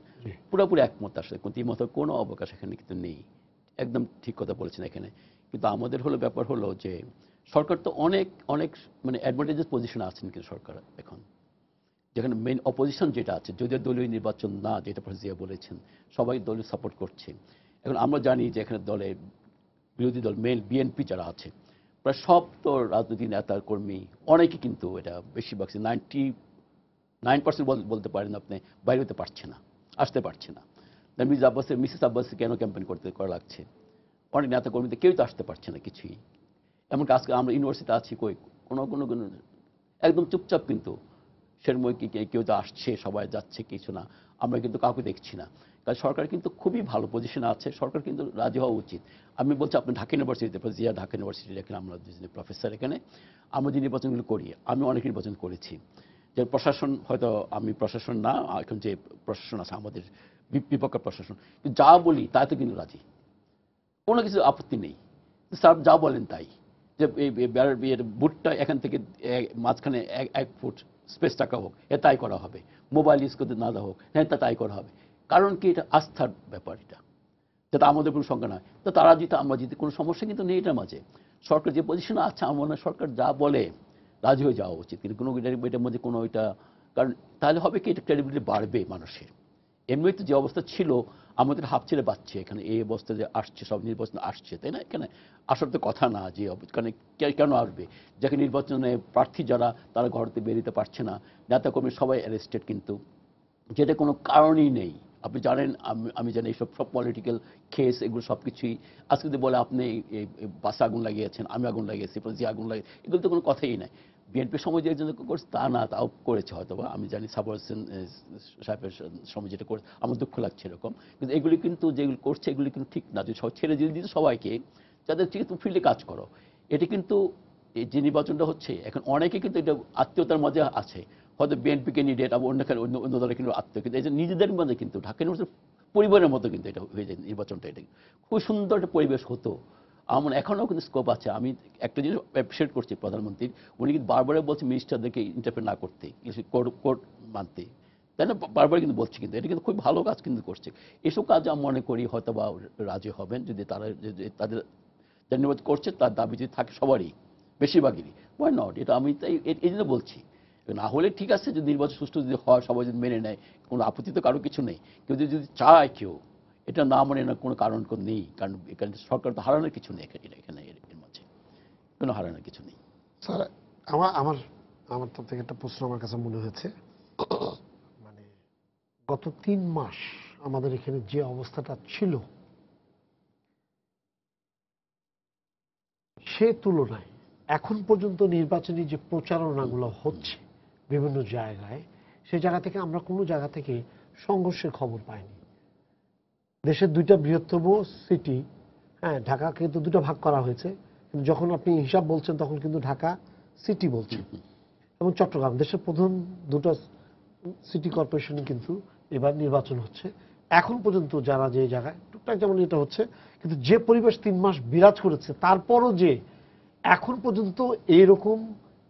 পুরোপুরি একমত, আসলে মতো কোনো অবকাশ এখানে কিন্তু নেই, একদম ঠিক কথা বলেছেন এখানে। কিন্তু আমাদের হলো ব্যাপার হলো যে সরকার তো অনেক অনেক মানে অ্যাডভান্টেজেস পজিশনে আছেন, কিন্তু সরকার এখন যেখানে মেইন অপোজিশন যেটা আছে, যদিও দলীয় নির্বাচন না, যেটা জিয়া বলেছেন, সবাই দলীয় সাপোর্ট করছে। এখন আমরা জানি যে এখানে দলের বিরোধী দল মেইন বিএনপি যারা আছে, প্রায় সব তো রাজনৈতিক নেতা কর্মী অনেকে কিন্তু, এটা বেশিরভাগ 99% বলতে পারেন আপনি, বাইরে হতে পারছে না, আসতে পারছে না। মিসেস আব্বাসে কেন ক্যাম্পেইন করা লাগছে? অনেক নেতা কর্মীদের কেউ তো আসতে পারছে না কিছুই। এমনকি আজকে আমরা ইউনিভার্সিটিতে আছি, কোনো একদম চুপচাপ, কিন্তু সেরময় কি কেউ তো আসছে, সবাই যাচ্ছে, কিছু না, আমরা কিন্তু কাউকে দেখছি না। কারণ সরকার কিন্তু খুবই ভালো পজিশনে আছে, সরকার কিন্তু রাজি হওয়া উচিত। আমি বলছি আপনি ঢাকা ইউনিভার্সিটিতে, জিয়া ঢাকা ইউনিভার্সিটি, এখানে আমরা দুজনে প্রফেসর, এখানে আমরা যে নির্বাচনগুলো করি, আমি অনেক নির্বাচন করেছি। যে প্রশাসন, হয়তো আমি প্রশাসন না, এখন যে প্রশাসন আছে আমাদের বিপক্ষ প্রশাসন, যা বলি তাতে কিন্তু রাজি, কোনো কিছু আপত্তি নেই, স্যার যা বলেন তাই। যে এই বুটটা এখান থেকে মাঝখানে 1 ফুট স্পেস টাকা হোক, তাই করা হবে, মোবাইল ইউজ করতে না দেওয়া হোক, হ্যাঁ তাই করা হবে। কারণ কি, এটা আস্থার ব্যাপার, এটা যাতে আমাদের কোনো সংখ্যা নয়। তো তারা জিতে আমরা জিতে, কোনো সমস্যা কিন্তু নেই এটার মাঝে। সরকার যে পজিশনে আছে, আমার মনে হয় সরকার যা বলে রাজি হয়ে যাওয়া উচিত, কিন্তু কোনো এটার মধ্যে কোনো এটা, কারণ তাহলে হবে কি, এটা ক্রেডিবিলিটি বাড়বে মানুষের। এমনি তো যে অবস্থা ছিল, আমাদের হাফ ছেড়ে বাচ্চে এখানে এই অবস্থা যে আসছে, সব নির্বাচন আসছে, তাই না? এখানে আসার তো কথা না, যে কারণে কেন আসবে? যেখানে নির্বাচনে প্রার্থী যারা, তারা ঘর থেকে বেরোতে পারছে না, নেতাকর্মী সবাই অ্যারেস্টেড, কিন্তু যেটা কোনো কারণই নেই। আপনি জানেন, আমি জানি এইসব সব পলিটিক্যাল কেস, এগুলো সব কিছুই আজকে যদি বলে আপনি এই বাসে আগুন লাগিয়েছেন, আমি আগুন লাগিয়েছি, যে আগুন লাগিয়ে, এগুলো তো কোনো কথাই নাই। বিএনপির সময় যে একজন করছে তা না, তাও করেছে হয়তো বা, আমি জানি সাবর হোসেন সাহেবের সময় যেটা করে, আমার দুঃখ লাগছে এরকম। কিন্তু এগুলি কিন্তু যেগুলো করছে, এগুলি কিন্তু ঠিক না। যদি সব ছেড়ে দিয়ে দিতে সবাইকে, যাদের ঠিক তুমি ফিল্ডে কাজ করো, এটা কিন্তু যে নির্বাচনটা হচ্ছে এখন, অনেকে কিন্তু এটা আত্মীয়তার মধ্যে আছে, হয়তো বিএনপি ক্যান্ডিডেট, আবার অন্য দলের কিন্তু আত্মীয়, কিন্তু এই যে নিজেদের মধ্যে কিন্তু ঢাকা ইউনিভার্সিটির পরিবারের মতো কিন্তু এটা হয়ে যায় নির্বাচনটা। এটা খুব সুন্দর একটা পরিবেশ হতো। আমার এখনও কিন্তু স্কোপ আছে। আমি একটা জিনিস অ্যাপ্রিসিয়েট করছি প্রধানমন্ত্রীর, উনি কিন্তু বারবারই বলছে মিনিস্টারদেরকে ইন্টারফেয়ার না করতে, কোর্ট মানতে, তাই না? বারবার কিন্তু বলছে, কিন্তু এটা কিন্তু খুব ভালো কাজ কিন্তু করছে। এসব কাজ আমি মনে করি হয়তো বা রাজি হবেন, যদি তারা তাদের নির্বাচন করছে তার দাবি যদি থাকে সবারই, বেশিরভাগেরই, ওয়াই নট? এটা আমি তাই এই জন্য বলছি। না হলে ঠিক আছে, যদি নির্বাচন সুষ্ঠু যদি হয়, সবাই যদি মেনে নেয়, কোনো আপত্তি তো কারো কিছু নেই। কেউ যদি চায় কেউ এটা না মানে না, কোনো কারণ নেই, কারণ এখানে সরকার তো হারানোর কিছু নেই এখানে, এর মাঝে কোনো হারানোর কিছু নেই। স্যার, আমার তরফ থেকে একটা প্রশ্ন আমার কাছে মনে হয়েছে, মানে গত 3 মাস আমাদের এখানে যে অবস্থাটা ছিল, সে তুলনায় এখন পর্যন্ত নির্বাচনী যে প্রচারণাগুলো হচ্ছে বিভিন্ন জায়গায়, সেই জায়গা থেকে আমরা কোনো জায়গা থেকে সংঘর্ষের খবর পাইনি। দেশের 2টা বৃহত্তম সিটি, হ্যাঁ, ঢাকাকে কিন্তু 2টা ভাগ করা হয়েছে, কিন্তু যখন আপনি হিসাব বলছেন তখন কিন্তু ঢাকা সিটি বলছেন, এবং চট্টগ্রাম, দেশের প্রথম 2টা সিটি কর্পোরেশনে কিন্তু এবার নির্বাচন হচ্ছে। এখন পর্যন্ত যারা যে জায়গায় টুকটাক যেমন এটা হচ্ছে, কিন্তু যে পরিবেশ 3 মাস বিরাজ করেছে, তারপরও যে এখন পর্যন্ত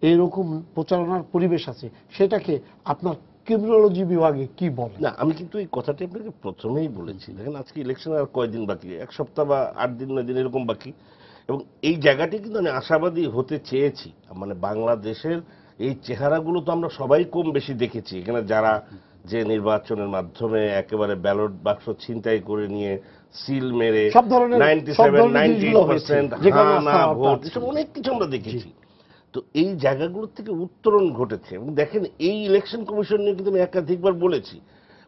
এইরকম প্রচারণার পরিবেশ আছে, সেটাকে আপনার ক্রিমিনোলজি বিভাগে কি বলে? না, আমি কিন্তু এই কথাটি আপনাকে প্রথমেই বলেছি। দেখেন, আজকে ইলেকশন আর কয়দিন বাকি, 1 সপ্তাহ বা 8 দিন 9 দিন এরকম বাকি, এবং এই জায়গাটি কিন্তু আমি আশাবাদী হতে চেয়েছি। মানে বাংলাদেশের এই চেহারাগুলো তো আমরা সবাই কম বেশি দেখেছি। এখানে যারা যে নির্বাচনের মাধ্যমে একেবারে ব্যালট বাক্স ছিনতাই করে নিয়ে সিল মেরে 97-98% ভোট, এসব অনেক কিছু আমরা দেখেছি। তো এই জায়গাগুলোর থেকে উত্তরণ ঘটেছে। এবং দেখেন, এই ইলেকশন কমিশন নিয়ে কিন্তু আমি একাধিকবার বলেছি,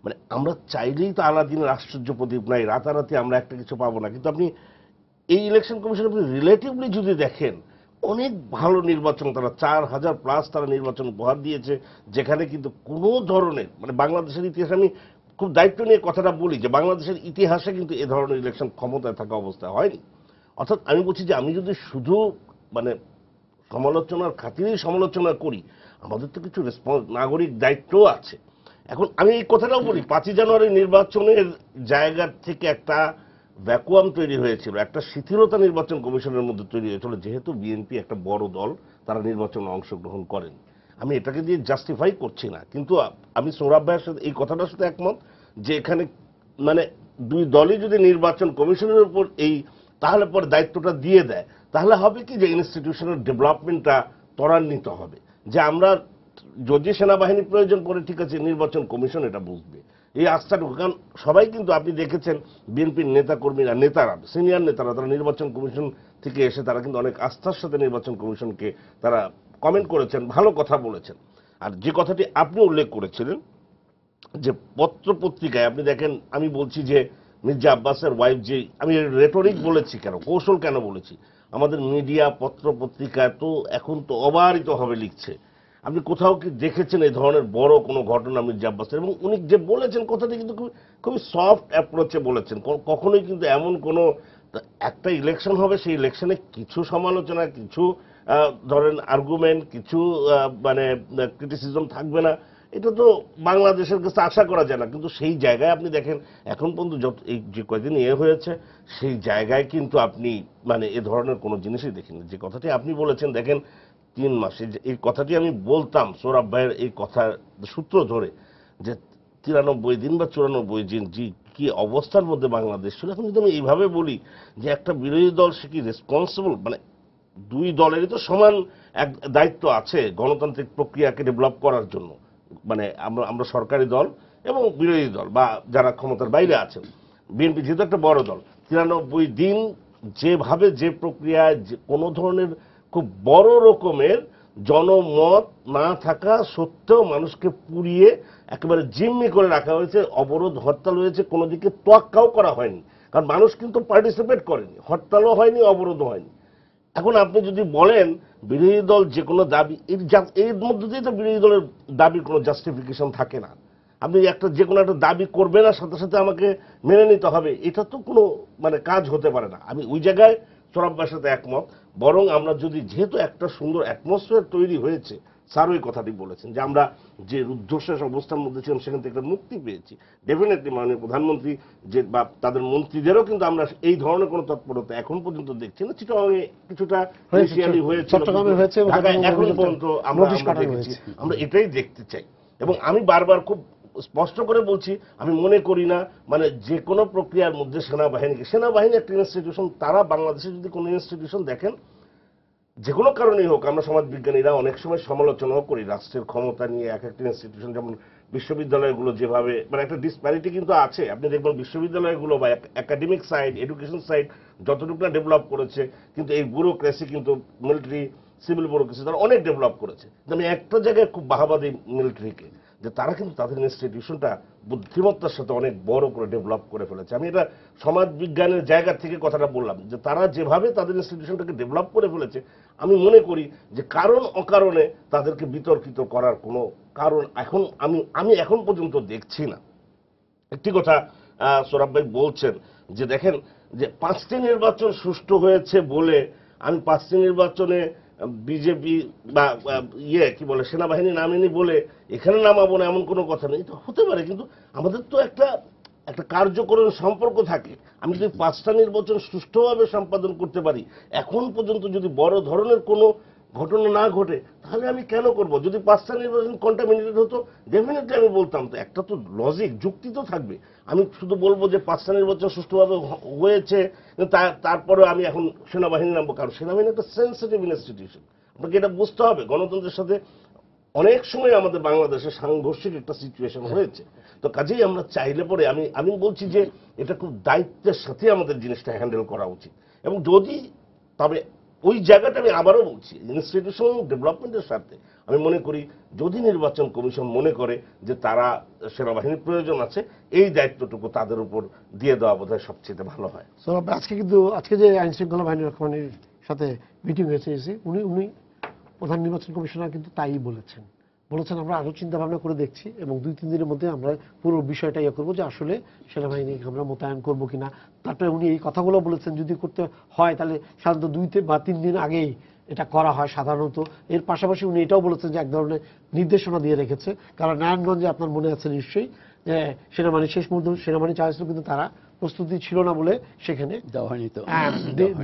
মানে আমরা চাইলেই তো আলাদিনের আশ্চর্য প্রদীপ নাই, রাতারাতি আমরা একটা কিছু পাবো না। কিন্তু আপনি এই ইলেকশন কমিশন আপনি রিলেটিভলি যদি দেখেন, অনেক ভালো নির্বাচন, তারা 4000+ তারা নির্বাচন উপহার দিয়েছে, যেখানে কিন্তু কোনো ধরনের মানে বাংলাদেশের ইতিহাসে, আমি খুব দায়িত্ব নিয়ে কথাটা বলি যে বাংলাদেশের ইতিহাসে কিন্তু এ ধরনের ইলেকশন ক্ষমতায় থাকা অবস্থায় হয়নি। অর্থাৎ আমি বলছি যে আমি যদি শুধু মানে সমালোচনার খাতিরেই সমালোচনা করি, আমাদের তো কিছু নাগরিক দায়িত্বও আছে। এখন আমি এই কথাটাও বলি, 5ই জানুয়ারি নির্বাচনের জায়গা থেকে একটা ভ্যাকুয়াম তৈরি হয়েছিল, একটা শিথিলতা নির্বাচন কমিশনের মধ্যে তৈরি হয়েছিল, যেহেতু বিএনপি একটা বড় দল, তারা নির্বাচনে অংশগ্রহণ করেন। আমি এটাকে দিয়ে জাস্টিফাই করছি না, কিন্তু আমি সৌরভ ভাইয়ের সাথে এই কথাটার সাথে একমত যে এখানে মানে দুই দলই যদি নির্বাচন কমিশনের উপর তাহলে পরে দায়িত্বটা দিয়ে দেয়, তাহলে হবে কি যে ইনস্টিটিউশনের ডেভেলপমেন্টটা ত্বরান্বিত হবে। যে আমরা যদি সেনাবাহিনী প্রয়োজন পড়ে, ঠিক আছে, নির্বাচন কমিশন এটা বুঝবে, এই আস্থাটুকু। কারণ সবাই কিন্তু আপনি দেখেছেন বিএনপির নেতাকর্মীরা, নেতারা, সিনিয়র নেতারা, তারা নির্বাচন কমিশন থেকে এসে তারা কিন্তু অনেক আস্থার সাথে নির্বাচন কমিশনকে তারা কমেন্ট করেছেন, ভালো কথা বলেছেন। আর যে কথাটি আপনি উল্লেখ করেছিলেন যে পত্র পত্রিকায় আপনি দেখেন, আমি বলছি যে মির্জা আব্বাসের ওয়াইফ, যে আমি রেটরিক বলেছি কেন, কৌশল কেন বলেছি, আমাদের মিডিয়া পত্র পত্রিকায় তো এখন তো অবারিতভাবে লিখছে। আপনি কোথাও কি দেখেছেন এই ধরনের বড় কোনো ঘটনা মির্জা আব্বাসের? এবং উনি যে বলেছেন কথাটি কিন্তু খুবই সফট অ্যাপ্রোচে বলেছেন, কখনোই কিন্তু এমন কোনো একটা ইলেকশন হবে, সেই ইলেকশনে কিছু সমালোচনা, কিছু ধরেন আর্গুমেন্ট, কিছু মানে ক্রিটিসিজম থাকবে না, এটা তো বাংলাদেশের কাছে আশা করা যায় না। কিন্তু সেই জায়গায় আপনি দেখেন এখন পর্যন্ত যত এই যে কয়েকদিন হয়েছে, সেই জায়গায় কিন্তু আপনি মানে এ ধরনের কোনো জিনিসই দেখিনি। যে কথাটি আপনি বলেছেন, দেখেন 3 মাসে এই কথাটি আমি বলতাম সৌরভ ভাইয়ের এই কথার সূত্র ধরে, যে 93 দিন বা 94 দিন কি অবস্থার মধ্যে বাংলাদেশ ছিল। এখন যদি আমি এইভাবে বলি যে একটা বিরোধী দল সে কি রেসপন্সিবল, মানে দুই দলেরই তো সমান এক দায়িত্ব আছে গণতান্ত্রিক প্রক্রিয়াকে ডেভেলপ করার জন্য, মানে আমরা সরকারি দল এবং বিরোধী দল বা যারা ক্ষমতার বাইরে আছেন। বিএনপি যেহেতু একটা বড় দল, 93 দিন যেভাবে যে প্রক্রিয়ায় কোনো ধরনের খুব বড় রকমের জনমত না থাকা সত্ত্বেও মানুষকে পুড়িয়ে একেবারে জিম্মি করে রাখা হয়েছে, অবরোধ হরতাল হয়েছে, কোনো দিকে তোয়াক্কাও করা হয়নি, কারণ মানুষ কিন্তু পার্টিসিপেট করেনি, হরতালও হয়নি, অবরোধও হয়নি। এখন আপনি যদি বলেন বিরোধী দল যে কোনো দাবি, এর মধ্যে দিয়ে তো বিরোধী দলের দাবির কোনো জাস্টিফিকেশন থাকে না। আপনি যে কোনো একটা দাবি করবেন আর সাথে সাথে আমাকে মেনে নিতে হবে, এটা তো কোনো মানে কাজ হতে পারে না। আমি ওই জায়গায় সৌরভ ভাইয়ের সাথে একমত। বরং আমরা যদি, যেহেতু একটা সুন্দর অ্যাটমসফিয়ার তৈরি হয়েছে, স্যার ওই কথাটি বলেছেন যে আমরা যে রুদ্ধশ্বাস অবস্থার মধ্যে ছিলাম সেখান থেকে একটা মুক্তি পেয়েছি। ডেফিনেটলি মাননীয় প্রধানমন্ত্রী যে বা তাদের মন্ত্রীদেরও কিন্তু আমরা এই ধরনের কোনো তৎপরতা এখন পর্যন্ত দেখছি না। চিটাগাংয়ে কিছুটা ইনিশিয়ালি হয়েছিল, ঢাকায় এখন পর্যন্ত আমরা দেখেছি। আমরা এটাই দেখতে চাই। এবং আমি বারবার খুব স্পষ্ট করে বলছি, আমি মনে করি না মানে যে কোনো প্রক্রিয়ার মধ্যে সেনাবাহিনী একটা ইনস্টিটিউশন, তারা বাংলাদেশে যদি কোনো ইনস্টিটিউশন দেখেন, যে কোনো কারণেই হোক, আমরা সমাজবিজ্ঞানীরা অনেক সময় সমালোচনাও করি রাষ্ট্রের ক্ষমতা নিয়ে এক একটা ইনস্টিটিউশন, যেমন বিশ্ববিদ্যালয়গুলো যেভাবে মানে একটা ডিসপ্যারিটি কিন্তু আছে। আপনি দেখবেন বিশ্ববিদ্যালয়গুলো বা একাডেমিক সাইড, এডুকেশন সাইড যতটুকু না ডেভেলপ করেছে, কিন্তু এই ব্যুরোক্রেসি, কিন্তু মিলিটারি সিভিল ব্যুরোক্রেসি তারা অনেক ডেভেলপ করেছে। আমি একটা জায়গায় খুব বাহাবাদি মিলিটারিকে, যে তারা কিন্তু তাদের ইনস্টিটিউশনটা বুদ্ধিমত্তার সাথে অনেক বড় করে ডেভেলপ করে ফেলেছে। আমি এটা সমাজ বিজ্ঞানের জায়গা থেকে কথাটা বললাম, যে তারা যেভাবে তাদের ইনস্টিটিউশনটাকে ডেভেলপ করে ফেলেছে, আমি মনে করি যে কারণ অকারণে তাদেরকে বিতর্কিত করার কোনো কারণ আমি এখন পর্যন্ত দেখছি না। একটি কথা সৌরভ ভাই বলছেন যে দেখেন যে 5টি নির্বাচন সুষ্ঠু হয়েছে বলে আমি 5টি নির্বাচনে বিজেপি বা কি বলে সেনাবাহিনী নামেনি বলে এখানে নামাবো না, এমন কোনো কথা নেই। তো হতে পারে, কিন্তু আমাদের তো একটা কার্যকরণ সম্পর্ক থাকে। আমি যদি 5টা নির্বাচন সুষ্ঠুভাবে সম্পাদন করতে পারি, এখন পর্যন্ত যদি বড় ধরনের কোনো ঘটনা না ঘটে, তাহলে আমি কেন করব? যদি 5টা নির্বাচন কন্টামিনেটেড হতো, ডেফিনেটলি আমি বলতাম, তো একটা তো লজিক, যুক্তি তো থাকবে। আমি শুধু বলবো যে 5টা নির্বাচন সুষ্ঠুভাবে হয়েছে, তারপরে আমি এখন সেনাবাহিনী নামবো, কারণ সেনাবাহিনী একটা সেন্সিটিভ ইনস্টিটিউশন, আপনাকে এটা বুঝতে হবে। গণতন্ত্রের সাথে অনেক সময় আমাদের বাংলাদেশে সাংঘর্ষিক একটা সিচুয়েশন হয়েছে। তো কাজেই আমরা চাইলে পরে আমি বলছি যে এটা খুব দায়িত্বের সাথে আমাদের জিনিসটা হ্যান্ডেল করা উচিত। এবং যদি তবে ওই জায়গাটা আমি আবারও বলছি, ইনস্টিটিউশন ডেভেলপমেন্টের সাথে আমি মনে করি যদি নির্বাচন কমিশন মনে করে যে তারা সেনাবাহিনীর প্রয়োজন আছে, এই দায়িত্বটুকু তাদের উপর দিয়ে দেওয়া বোধহয় সবচেয়ে ভালো হয়। আজকে যে আইন শৃঙ্খলা বাহিনী রক্ষণের সাথে মিটিং হয়েছে উনি প্রধান নির্বাচন কমিশনার কিন্তু তাই বলেছেন আমরা আরো চিন্তা ভাবনা করে দেখছি এবং 2-3 দিনের মধ্যে আমরা পুরো বিষয়টা ইয়ে করবো যে আসলে সেনাবাহিনী আমরা মোতায়েন করবো কিনা। তারপরে উনি এই কথাগুলো বলেছেন যদি করতে হয় তাহলে সাধারণত 2 বা 3 দিন আগেই এটা করা হয় সাধারণত। এর পাশাপাশি উনি এটাও বলেছেন যে এক ধরনের নির্দেশনা দিয়ে রেখেছে, কারণ নারায়ণগঞ্জে আপনার মনে আছে নিশ্চয়ই যে সেনাবাহিনী শেষ মুহূর্তে সেনাবাহিনী চাইছিল কিন্তু তারা প্রস্তুতি ছিল না বলে সেখানে দেওয়া হয়নি তো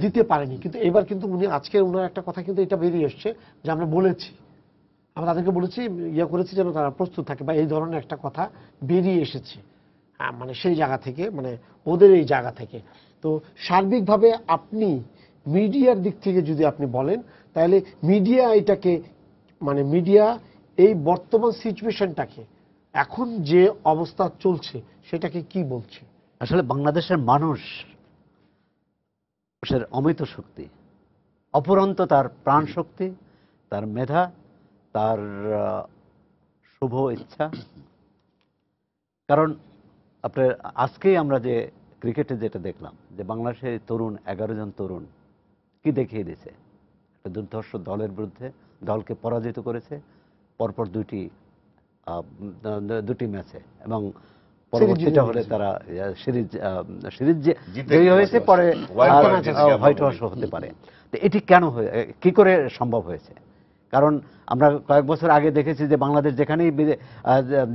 দিতে পারেনি। কিন্তু এবার কিন্তু উনি আজকে ওনার একটা কথা কিন্তু এটা বেরিয়ে এসছে যে আমরা বলেছি, আমরা তাদেরকে বলেছি ইয়ে করেছি যেন তারা প্রস্তুত থাকে, বা এই ধরনের একটা কথা বেরিয়ে এসেছে মানে সেই জায়গা থেকে, মানে ওদের এই জায়গা থেকে। তো সার্বিকভাবে আপনি মিডিয়ার দিক থেকে যদি আপনি বলেন তাহলে মিডিয়া এটাকে মানে মিডিয়া এই বর্তমান সিচুয়েশনটাকে এখন যে অবস্থা চলছে সেটাকে কি বলছে? আসলে বাংলাদেশের মানুষের অমিত শক্তি, অপরন্ত তার প্রাণ শক্তি, তার মেধা, তার শুভ ইচ্ছা। কারণ আপনার আজকেই আমরা যে ক্রিকেটে যেটা দেখলাম যে বাংলাদেশের তরুণ 11 জন তরুণ কি দেখিয়ে দিয়েছে, একটা দুর্ধর্ষ দলের বিরুদ্ধে দলকে পরাজিত করেছে পরপর দুটি ম্যাচে, এবং পরবর্তীটা হলে তারা সিরিজ জয়ী হয়েছে, পরে হোয়াইট ওয়াশ হতে পারে। তো এটি কেন কি করে সম্ভব হয়েছে? কারণ আমরা কয়েক বছর আগে দেখেছি যে বাংলাদেশ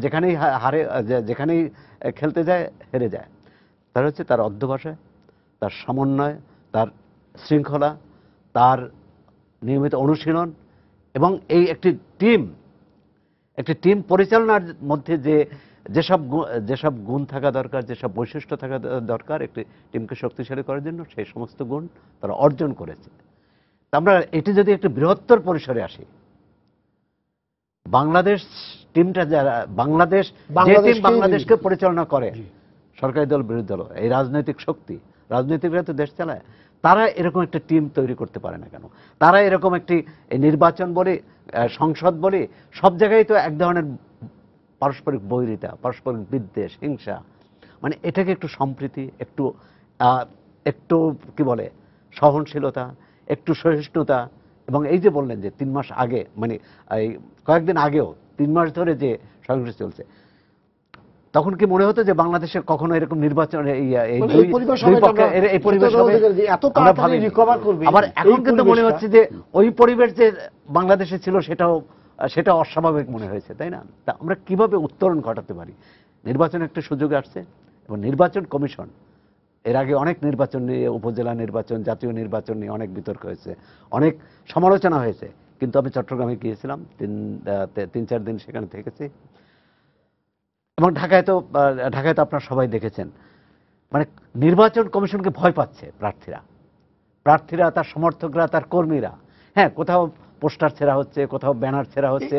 যেখানেই হারে, যেখানেই খেলতে যায় হেরে যায়। তার হচ্ছে তার অধ্যবসায়, তার সমন্বয়, তার শৃঙ্খলা, তার নিয়মিত অনুশীলন, এবং এই একটি টিম পরিচালনার মধ্যে যেসব গুণ থাকা দরকার, যেসব বৈশিষ্ট্য থাকা দরকার একটি টিমকে শক্তিশালী করার জন্য, সেই সমস্ত গুণ তারা অর্জন করেছে। আমরা এটি যদি একটি বৃহত্তর পরিসরে আসি, বাংলাদেশ টিমটা যারা বাংলাদেশকে পরিচালনা করে, সরকারি দল বিরোধী দল, এই রাজনৈতিক শক্তি, রাজনৈতিকরা তো দেশ চালায়, তারা এরকম একটা টিম তৈরি করতে পারে না কেন? তারা এরকম একটি নির্বাচন বলে, সংসদ বলে, সব জায়গায় তো এক ধরনের পারস্পরিক বৈরিতা, পারস্পরিক বিদ্বেষ, হিংসা, মানে এটাকে একটু সম্প্রীতি, একটু কি বলে সহনশীলতা, একটু সহিষ্ণুতা, এবং এই যে বললেন যে 3 মাস আগে, মানে এই কয়েকদিন আগেও 3 মাস ধরে যে সহিংসতা চলছে, তখন কি মনে হতো যে বাংলাদেশে কখনো এরকম নির্বাচন আবার এখন কিন্তু মনে হচ্ছে যে ওই পরিবেশ যে বাংলাদেশে ছিল সেটা অস্বাভাবিক মনে হয়েছে, তাই না? তা আমরা কিভাবে উত্তরণ ঘটাতে পারি? নির্বাচন একটা সুযোগ আসছে, এবং নির্বাচন কমিশন এর আগে অনেক নির্বাচন নিয়ে, উপজেলা নির্বাচন, জাতীয় নির্বাচন নিয়ে অনেক বিতর্ক হয়েছে, অনেক সমালোচনা হয়েছে। কিন্তু আমি চট্টগ্রামে গিয়েছিলাম, 3-4 দিন সেখানে থেকেছি, এবং ঢাকায় তো আপনারা সবাই দেখেছেন, মানে নির্বাচন কমিশনকে ভয় পাচ্ছে প্রার্থীরা, তার সমর্থকরা, তার কর্মীরা। হ্যাঁ, কোথাও পোস্টার ছেঁড়া হচ্ছে, কোথাও ব্যানার ছেঁড়া হচ্ছে,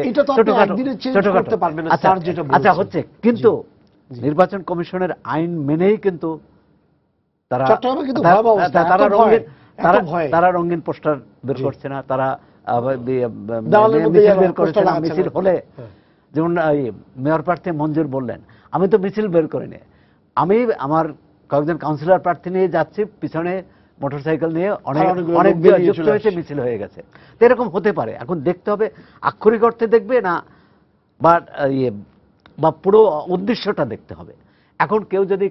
আচ্ছা হচ্ছে, কিন্তু নির্বাচন কমিশনের আইন মেনেই কিন্তু তারা রঙিন পোস্টার বের করছে না, তারা মিছিল বের করছে না। মিছিল হলে যেমন মেয়র প্রার্থী মঞ্জুর বললেন, আমি তো মিছিল বের করিনি, আমি আমার কয়েকজন কাউন্সিলর প্রার্থী নিয়ে যাচ্ছি, পিছনে মোটরসাইকেল নিয়ে অনেক যুক্ত হয়েছে, মিছিল হয়ে গেছে। তো এরকম হতে পারে। এখন দেখতে হবে আক্ষরিক অর্থে দেখবে না, বা পুরো উদ্দেশ্যটা দেখতে হবে। এখন কেউ যদি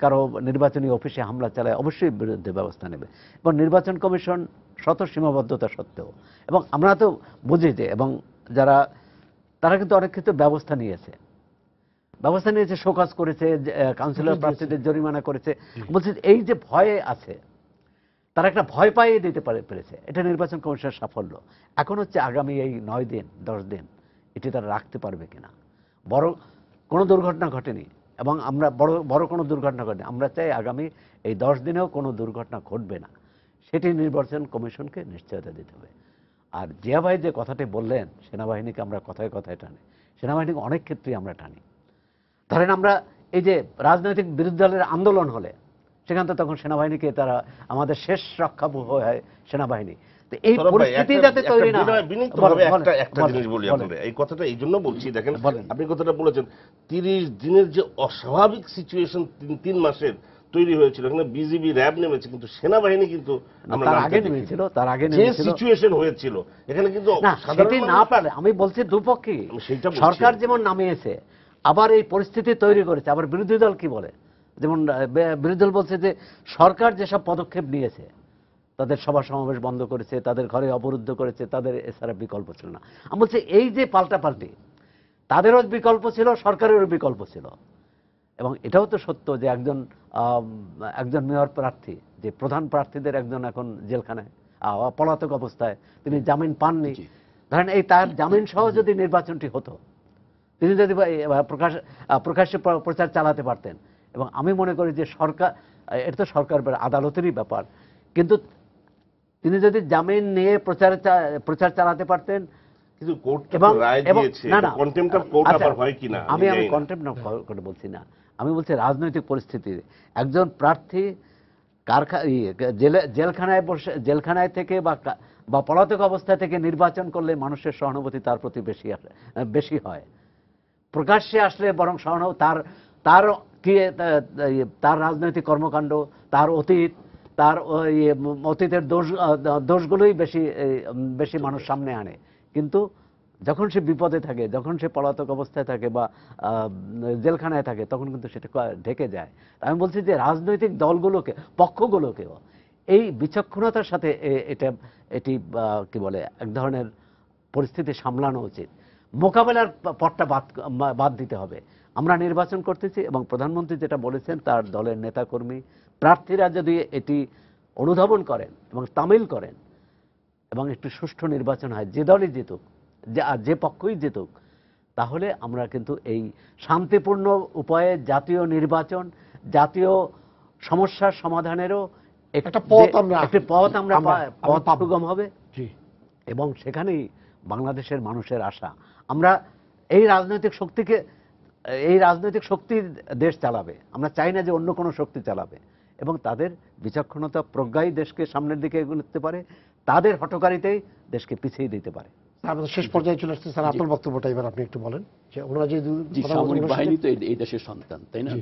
কারো নির্বাচনী অফিসে হামলা চালায়, অবশ্যই বিরুদ্ধে ব্যবস্থা নেবে, এবং নির্বাচন কমিশন শত সীমাবদ্ধতা সত্ত্বেও, এবং আমরা তো বুঝি যে, এবং তারা কিন্তু অনেক ক্ষেত্রে ব্যবস্থা নিয়েছে, শোকজ করেছে, কাউন্সিলর প্রার্থীদের জরিমানা করেছে। বলছে এই যে ভয়ে আছে, তারা একটা ভয় পাইয়ে দিতে পেরেছে, এটা নির্বাচন কমিশনের সাফল্য। এখন হচ্ছে আগামী এই 9 দিন 10 দিন এটি তারা রাখতে পারবে কিনা। বড় কোনো দুর্ঘটনা ঘটেনি, এবং আমরা বড় কোনো দুর্ঘটনা ঘটেনি, আমরা চাই আগামী এই 10 দিনেও কোনো দুর্ঘটনা ঘটবে না, সেটি নির্বাচন কমিশনকে নিশ্চয়তা দিতে হবে। আর জিয়া ভাই যে কথাটি বললেন, সেনাবাহিনীকে আমরা কথায় কথায় টানি, সেনাবাহিনীকে অনেক ক্ষেত্রেই আমরা টানি। ধরেন আমরা এই যে রাজনৈতিক বিরোধী দলের আন্দোলন হলে, সেখান থেকে তখন সেনাবাহিনীকে তারা আমাদের শেষ রক্ষা হয় সেনাবাহিনী। এই পরিস্থিতি যাতে তৈরি না হয়, বিনীতভাবে একটা জিনিস বলি আপনাদের, এই কথাটা এই জন্য বলছি, দেখেন আপনি কথাটা বলেছেন 30 দিনের যে অস্বাভাবিক সিচুয়েশন 3 মাসের, তৈরি হয়েছিল, এখানে বিজিবি র্যাব নেমেছে, কিন্তু সেনাবাহিনী কিন্তু আমরা তার নামতে আগে দেখিনি। নেমেছিল, তার আগে যে নেমেছিল। সিচুয়েশন হয়েছিল এখানে কিন্তু না, সাধারণ সেটি না মানুষ- পারে, আমি বলছি দুপক্ষই। আমি সেইটা বলছি। সরকার যেমন নামিয়েছে, আবার এই পরিস্থিতি তৈরি করেছে, আবার বিরোধী দল কি বলে, যেমন বিরোধী দল বলছে যে সরকার যেসব পদক্ষেপ নিয়েছে, তাদের সভা সমাবেশ বন্ধ করেছে, তাদের ঘরে অবরুদ্ধ করেছে, তাদের এছাড়া বিকল্প ছিল না। আমি বলছি এই যে পাল্টাপাল্টি, তাদেরও বিকল্প ছিল, সরকারেরও বিকল্প ছিল। এবং এটাও তো সত্য যে একজন মেয়র প্রার্থী, যে প্রধান প্রার্থীদের একজন এখন জেলখানায় পলাতক অবস্থায়, তিনি জামিন পাননি। ধরেন এই তার জামিন সহ যদি নির্বাচনটি হতো, তিনি যদি প্রকাশ্যে প্রচার চালাতে পারতেন, এবং আমি মনে করি যে সরকার, এটা তো সরকার আদালতেরই ব্যাপার, কিন্তু তিনি যদি জামিন নিয়ে প্রচার চালাতে পারতেন। কিন্তু কোর্ট এবং রায় দিয়েছে, কন্টেম্পট অফ কোর্ট আবার হয় কিনা আমি কন্টেম্পট অফ কোর্ট বলছি না, আমি বলছি রাজনৈতিক পরিস্থিতি। একজন প্রার্থী জেলখানায় বসে, জেলখানায় থেকে বা পলাতক অবস্থা থেকে নির্বাচন করলে মানুষের সহানুভূতি তার প্রতি বেশি হয়। প্রকাশ্যে আসলে বরং তার রাজনৈতিক কর্মকাণ্ড, তার অতীত, তার অতীতের দোষগুলোই বেশি মানুষ সামনে আনে। কিন্তু যখন সে বিপদে থাকে, যখন সে পলাতক অবস্থায় থাকে বা জেলখানায় থাকে, তখন কিন্তু সেটা ঢেকে যায়। আমি বলছি যে রাজনৈতিক দলগুলোকে, পক্ষগুলোকেও এই বিচক্ষণতার সাথে এটি কি বলে, এক ধরনের পরিস্থিতি সামলানো উচিত। মোকাবেলার পথটা বাদ দিতে হবে। আমরা নির্বাচন করতেছি, এবং প্রধানমন্ত্রী যেটা বলেছেন, তার দলের নেতাকর্মী প্রার্থীরা যদি এটি অনুধাবন করেন এবং তামিল করেন, এবং একটু সুষ্ঠু নির্বাচন হয়, যে দলই জিতুক, যে পক্ষই জিতুক, তাহলে আমরা কিন্তু এই শান্তিপূর্ণ উপায়ে জাতীয় নির্বাচন, জাতীয় সমস্যার সমাধানেরও একটা পথ আমরা সুগম হবে। এবং সেখানেই বাংলাদেশের মানুষের আশা। আমরা এই রাজনৈতিক শক্তি দেশ চালাবে, আমরা চাই না যে অন্য কোনো শক্তি চালাবে। এবং তাদের বিচক্ষণতা, প্রজ্ঞাই দেশকে সামনের দিকে এগোতে পারে, তাদের হঠকারিতাই দেশকে পিছিয়ে দিতে পারে। আমাদের শেষ পর্যায়ে চলে আসছে স্যার, আপনার বক্তব্যটা এবার আপনি একটু বলেন। যে ওনারা যে সামরিক বাহিনী তো এই দেশের সন্তান, তাই না?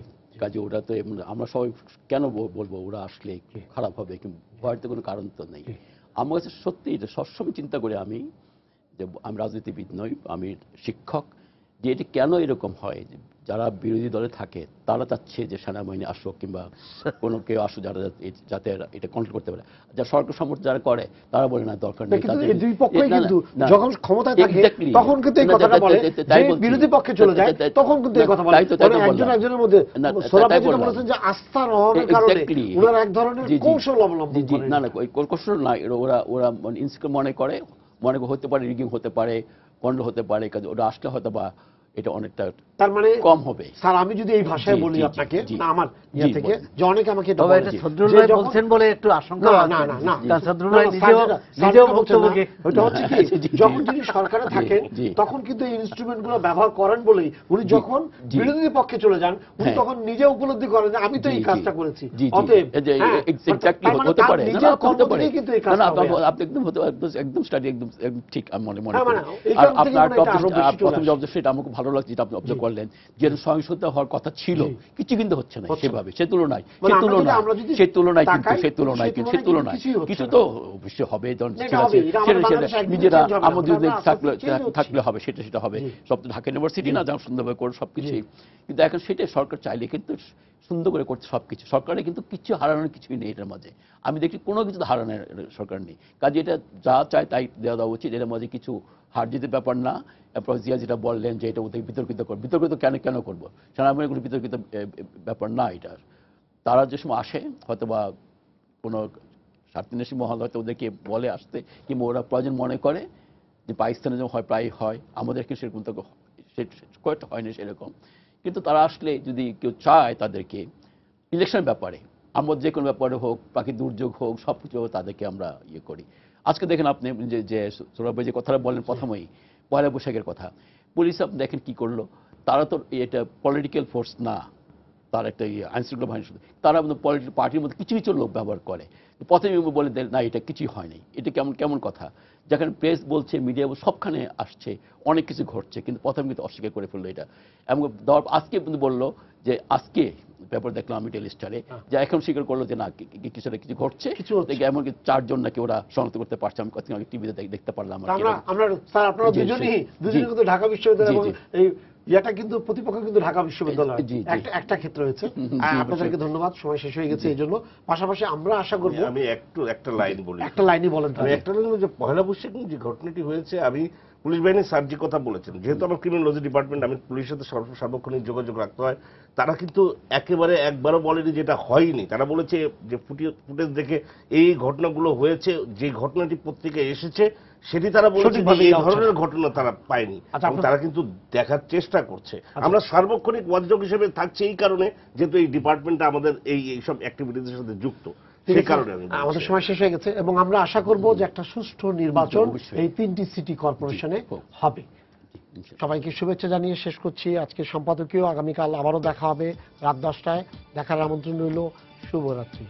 কাজে ওরা তো, আমরা সবাই কেন বলবো ওরা আসলে খারাপ হবে, ভয়ের তো কোনো কারণ তো নেই। আমার কাছে সত্যি এটা সবসময় চিন্তা করি আমি, যে আমি রাজনীতিবিদ নই, আমি শিক্ষক, যে এটি কেন এরকম হয়। যারা বিরোধী দলে থাকে তারা চাচ্ছে যে সেনাবাহিনী আসুক, কিংবা কোনো কেউ আসুক যারা যাতে এটা কন্ট্রোল করতে পারে। যারা সরকার সমর্থন যারা করে তারা বলে না দরকার নেই। দুই পক্ষই কিন্তু যখন ক্ষমতায় থাকে তখন কিন্তু এই কথাটা বলে, বিরোধী পক্ষে চলে যায় তখন কিন্তু এই কথা বলে। একজন একজনের মধ্যে বলেছেন যে আস্থার অভাবের কারণে ওনারা এক ধরনের কৌশল অবলম্বন করেন। না, ওই কৌশল না, ওরা ইনসিকিউর মনে হতে পারে, রিগিং হতে পারে, গন্ডগোল হতে পারে। কাজে ওরা আসলে হয়তো বা এটা অনেকটা তার মানে কম হবে। স্যার আমি যদি এই ভাষায় বলি আপনাকে, না আমার ইয়া থেকে যে অনেকে আমাকে এটা বলে, সদরুল ভাই বলছেন বলে একটু আশঙ্কা আছে। না সদরুল ভাই নিজেও বক্তব্যকে, ওটা হচ্ছে কি, যখন যিনি সরকারে থাকেন তখন কিন্তু এই ইনস্ট্রুমেন্ট গুলো ব্যবহার করেন বলেই উনি যখন বিরোধী পক্ষে চলে যান, উনি তখন নিজে উপলব্ধি করেন যে আমি তো এই কাজটা করেছি। অতএব এক্স্যাক্টলি হতে পারে, নিজের কর্ম থেকেই কিন্তু এই কাজটা হবে। আপনি একদম স্টাডি একদম ঠিক আমি মনে করি। আর আপনার প্রথম জবাব সেটা আমাকে ভালো লাগছে, যেটা আপনি অবজার্ভ করলেন, যে সহিংসতা হওয়ার কথা ছিল, কিছু কিন্তু হচ্ছে না সেভাবে। সে তুলনায় কিছু তো অবশ্যই হবে, নিজেরা আমাদের থাকলে হবে, সেটা হবে। সব তো ঢাকা ইউনিভার্সিটি না, যেমন সুন্দরভাবে করে সবকিছুই। কিন্তু এখন সেটাই সরকার চাইলে কিন্তু সুন্দর করে করতে সবকিছু। সরকারের কিন্তু কিছু হারানোর কিছুই নেই এটার মাঝে। আমি দেখি কোনো কিছু হারানোর সরকার নেই। কাজে এটা যা চায় তাই দেওয়া উচিত। এটার মাঝে কিছু হার জিতের ব্যাপার না। এরপর জিয়া যেটা বললেন যে এটা ওদের বিতর্কিত কেন করবো, সেনাবাহিনীর কোনো বিতর্কিত ব্যাপার না এটা। তারা যে সময় আসে হয়তো বা কোনো স্বার্থন্বেষী মহল হয়তো ওদেরকে বলে আসতে, কিংবা ওরা প্রয়োজন মনে করে যে পাকিস্তানে যেমন হয়, প্রায় হয়, আমাদেরকে সেরকম তো কয়েকটা হয়নি সেরকম। কিন্তু তারা আসলে যদি কেউ চায় তাদেরকে ইলেকশনের ব্যাপারে, আমাদের যে কোনো ব্যাপারে হোক, প্রাকৃতিক দুর্যোগ হোক, সব কিছু তাদেরকে আমরা ইয়ে করি। আজকে দেখেন আপনি যে সৌরভ ভাই যে কথাটা বললেন প্রথমেই, পয়লা বৈশাখের কথা, পুলিশ আপনি দেখেন কি করলো। তারা তো এটা পলিটিক্যাল ফোর্স না, তার একটা আইনশৃঙ্খলা বাহিনী, তারা পলিটিক্যাল পার্টির মধ্যে কিছু লোক ব্যবহার করে। প্রথমে বলে দেয় না এটা কিছুই হয়নি। এটা কেমন কথা, যেখানে প্রেস বলছে, মিডিয়া সবখানে আসছে, অনেক কিছু ঘটছে, কিন্তু প্রথমে কিন্তু অস্বীকার করে ফেললো এটা। এবং আজকে কিন্তু বললো যে আজকে পেপার দেখলাম আমি ডেইলি স্টারে, যা এখন স্বীকার করলো যে না কিছু ঘটছে, কিছু হচ্ছে। দেখি এমনকি 4 জন নাকি ওরা শনাক্ত করতে পারছে। আমি কতদিন আগে টিভিতে দেখতে পারলাম আর কি। আমরা স্যার আপনারা জি, দুজনই জি। কিন্তু ঢাকা বিশ্ববিদ্যালয় জি, এবং জি। এই এটা কিন্তু প্রতিপক্ষ কিন্তু ঢাকা বিশ্ববিদ্যালয়, জি, জি। একটা ক্ষেত্রে হয়েছে। জি, আপনাদেরকে ধন্যবাদ, সময় শেষ হয়ে গেছে এই জন্য। পাশাপাশি আমরা আশা করব আমি একটা লাইন বলি, একটা লাইনই বলেন আমি একটা লাইন যে পহেলা বৈশাখে যে ঘটনাটি হয়েছে, আমি পুলিশ বাহিনীর স্যার যে কথা বলেছেন, যেহেতু আমার ক্রিমিনোলজি ডিপার্টমেন্ট, আমি পুলিশের সাথে সার্বক্ষণিক যোগাযোগ রাখতে হয়, তারা কিন্তু একেবারে একবারও বলেনি যেটা হয়নি। তারা বলেছে যে ফুটেজ দেখে এই ঘটনাগুলো হয়েছে, যে ঘটনাটি পত্রিকায় এসেছে সেটি তারা বলেছে যে সঠিকভাবে এই দেওয়া হচ্ছে ধরনের ঘটনা তারা পায়নি। আচ্ছা, এবং তারা কিন্তু দেখার চেষ্টা করছে। আমরা সার্বক্ষণিক ওয়াচডগ হিসেবে থাকছি এই কারণে, যেহেতু এই ডিপার্টমেন্টটা আমাদের এইসব অ্যাক্টিভিটিসের সাথে যুক্ত, সেই কারণে আমি বলছি। আমাদের সময় শেষ হয়ে গেছে এবং আমরা আশা করব যে একটা সুষ্ঠু নির্বাচন অবশ্যই। এই 3টি সিটি কর্পোরেশনে হবে। সবাইকে শুভেচ্ছা জানিয়ে শেষ করছি আজকে সম্পাদকীয়। আগামীকাল আবারও দেখা হবে রাত 10টায়। দেখার আমন্ত্রণ রইল। শুভরাত্রি।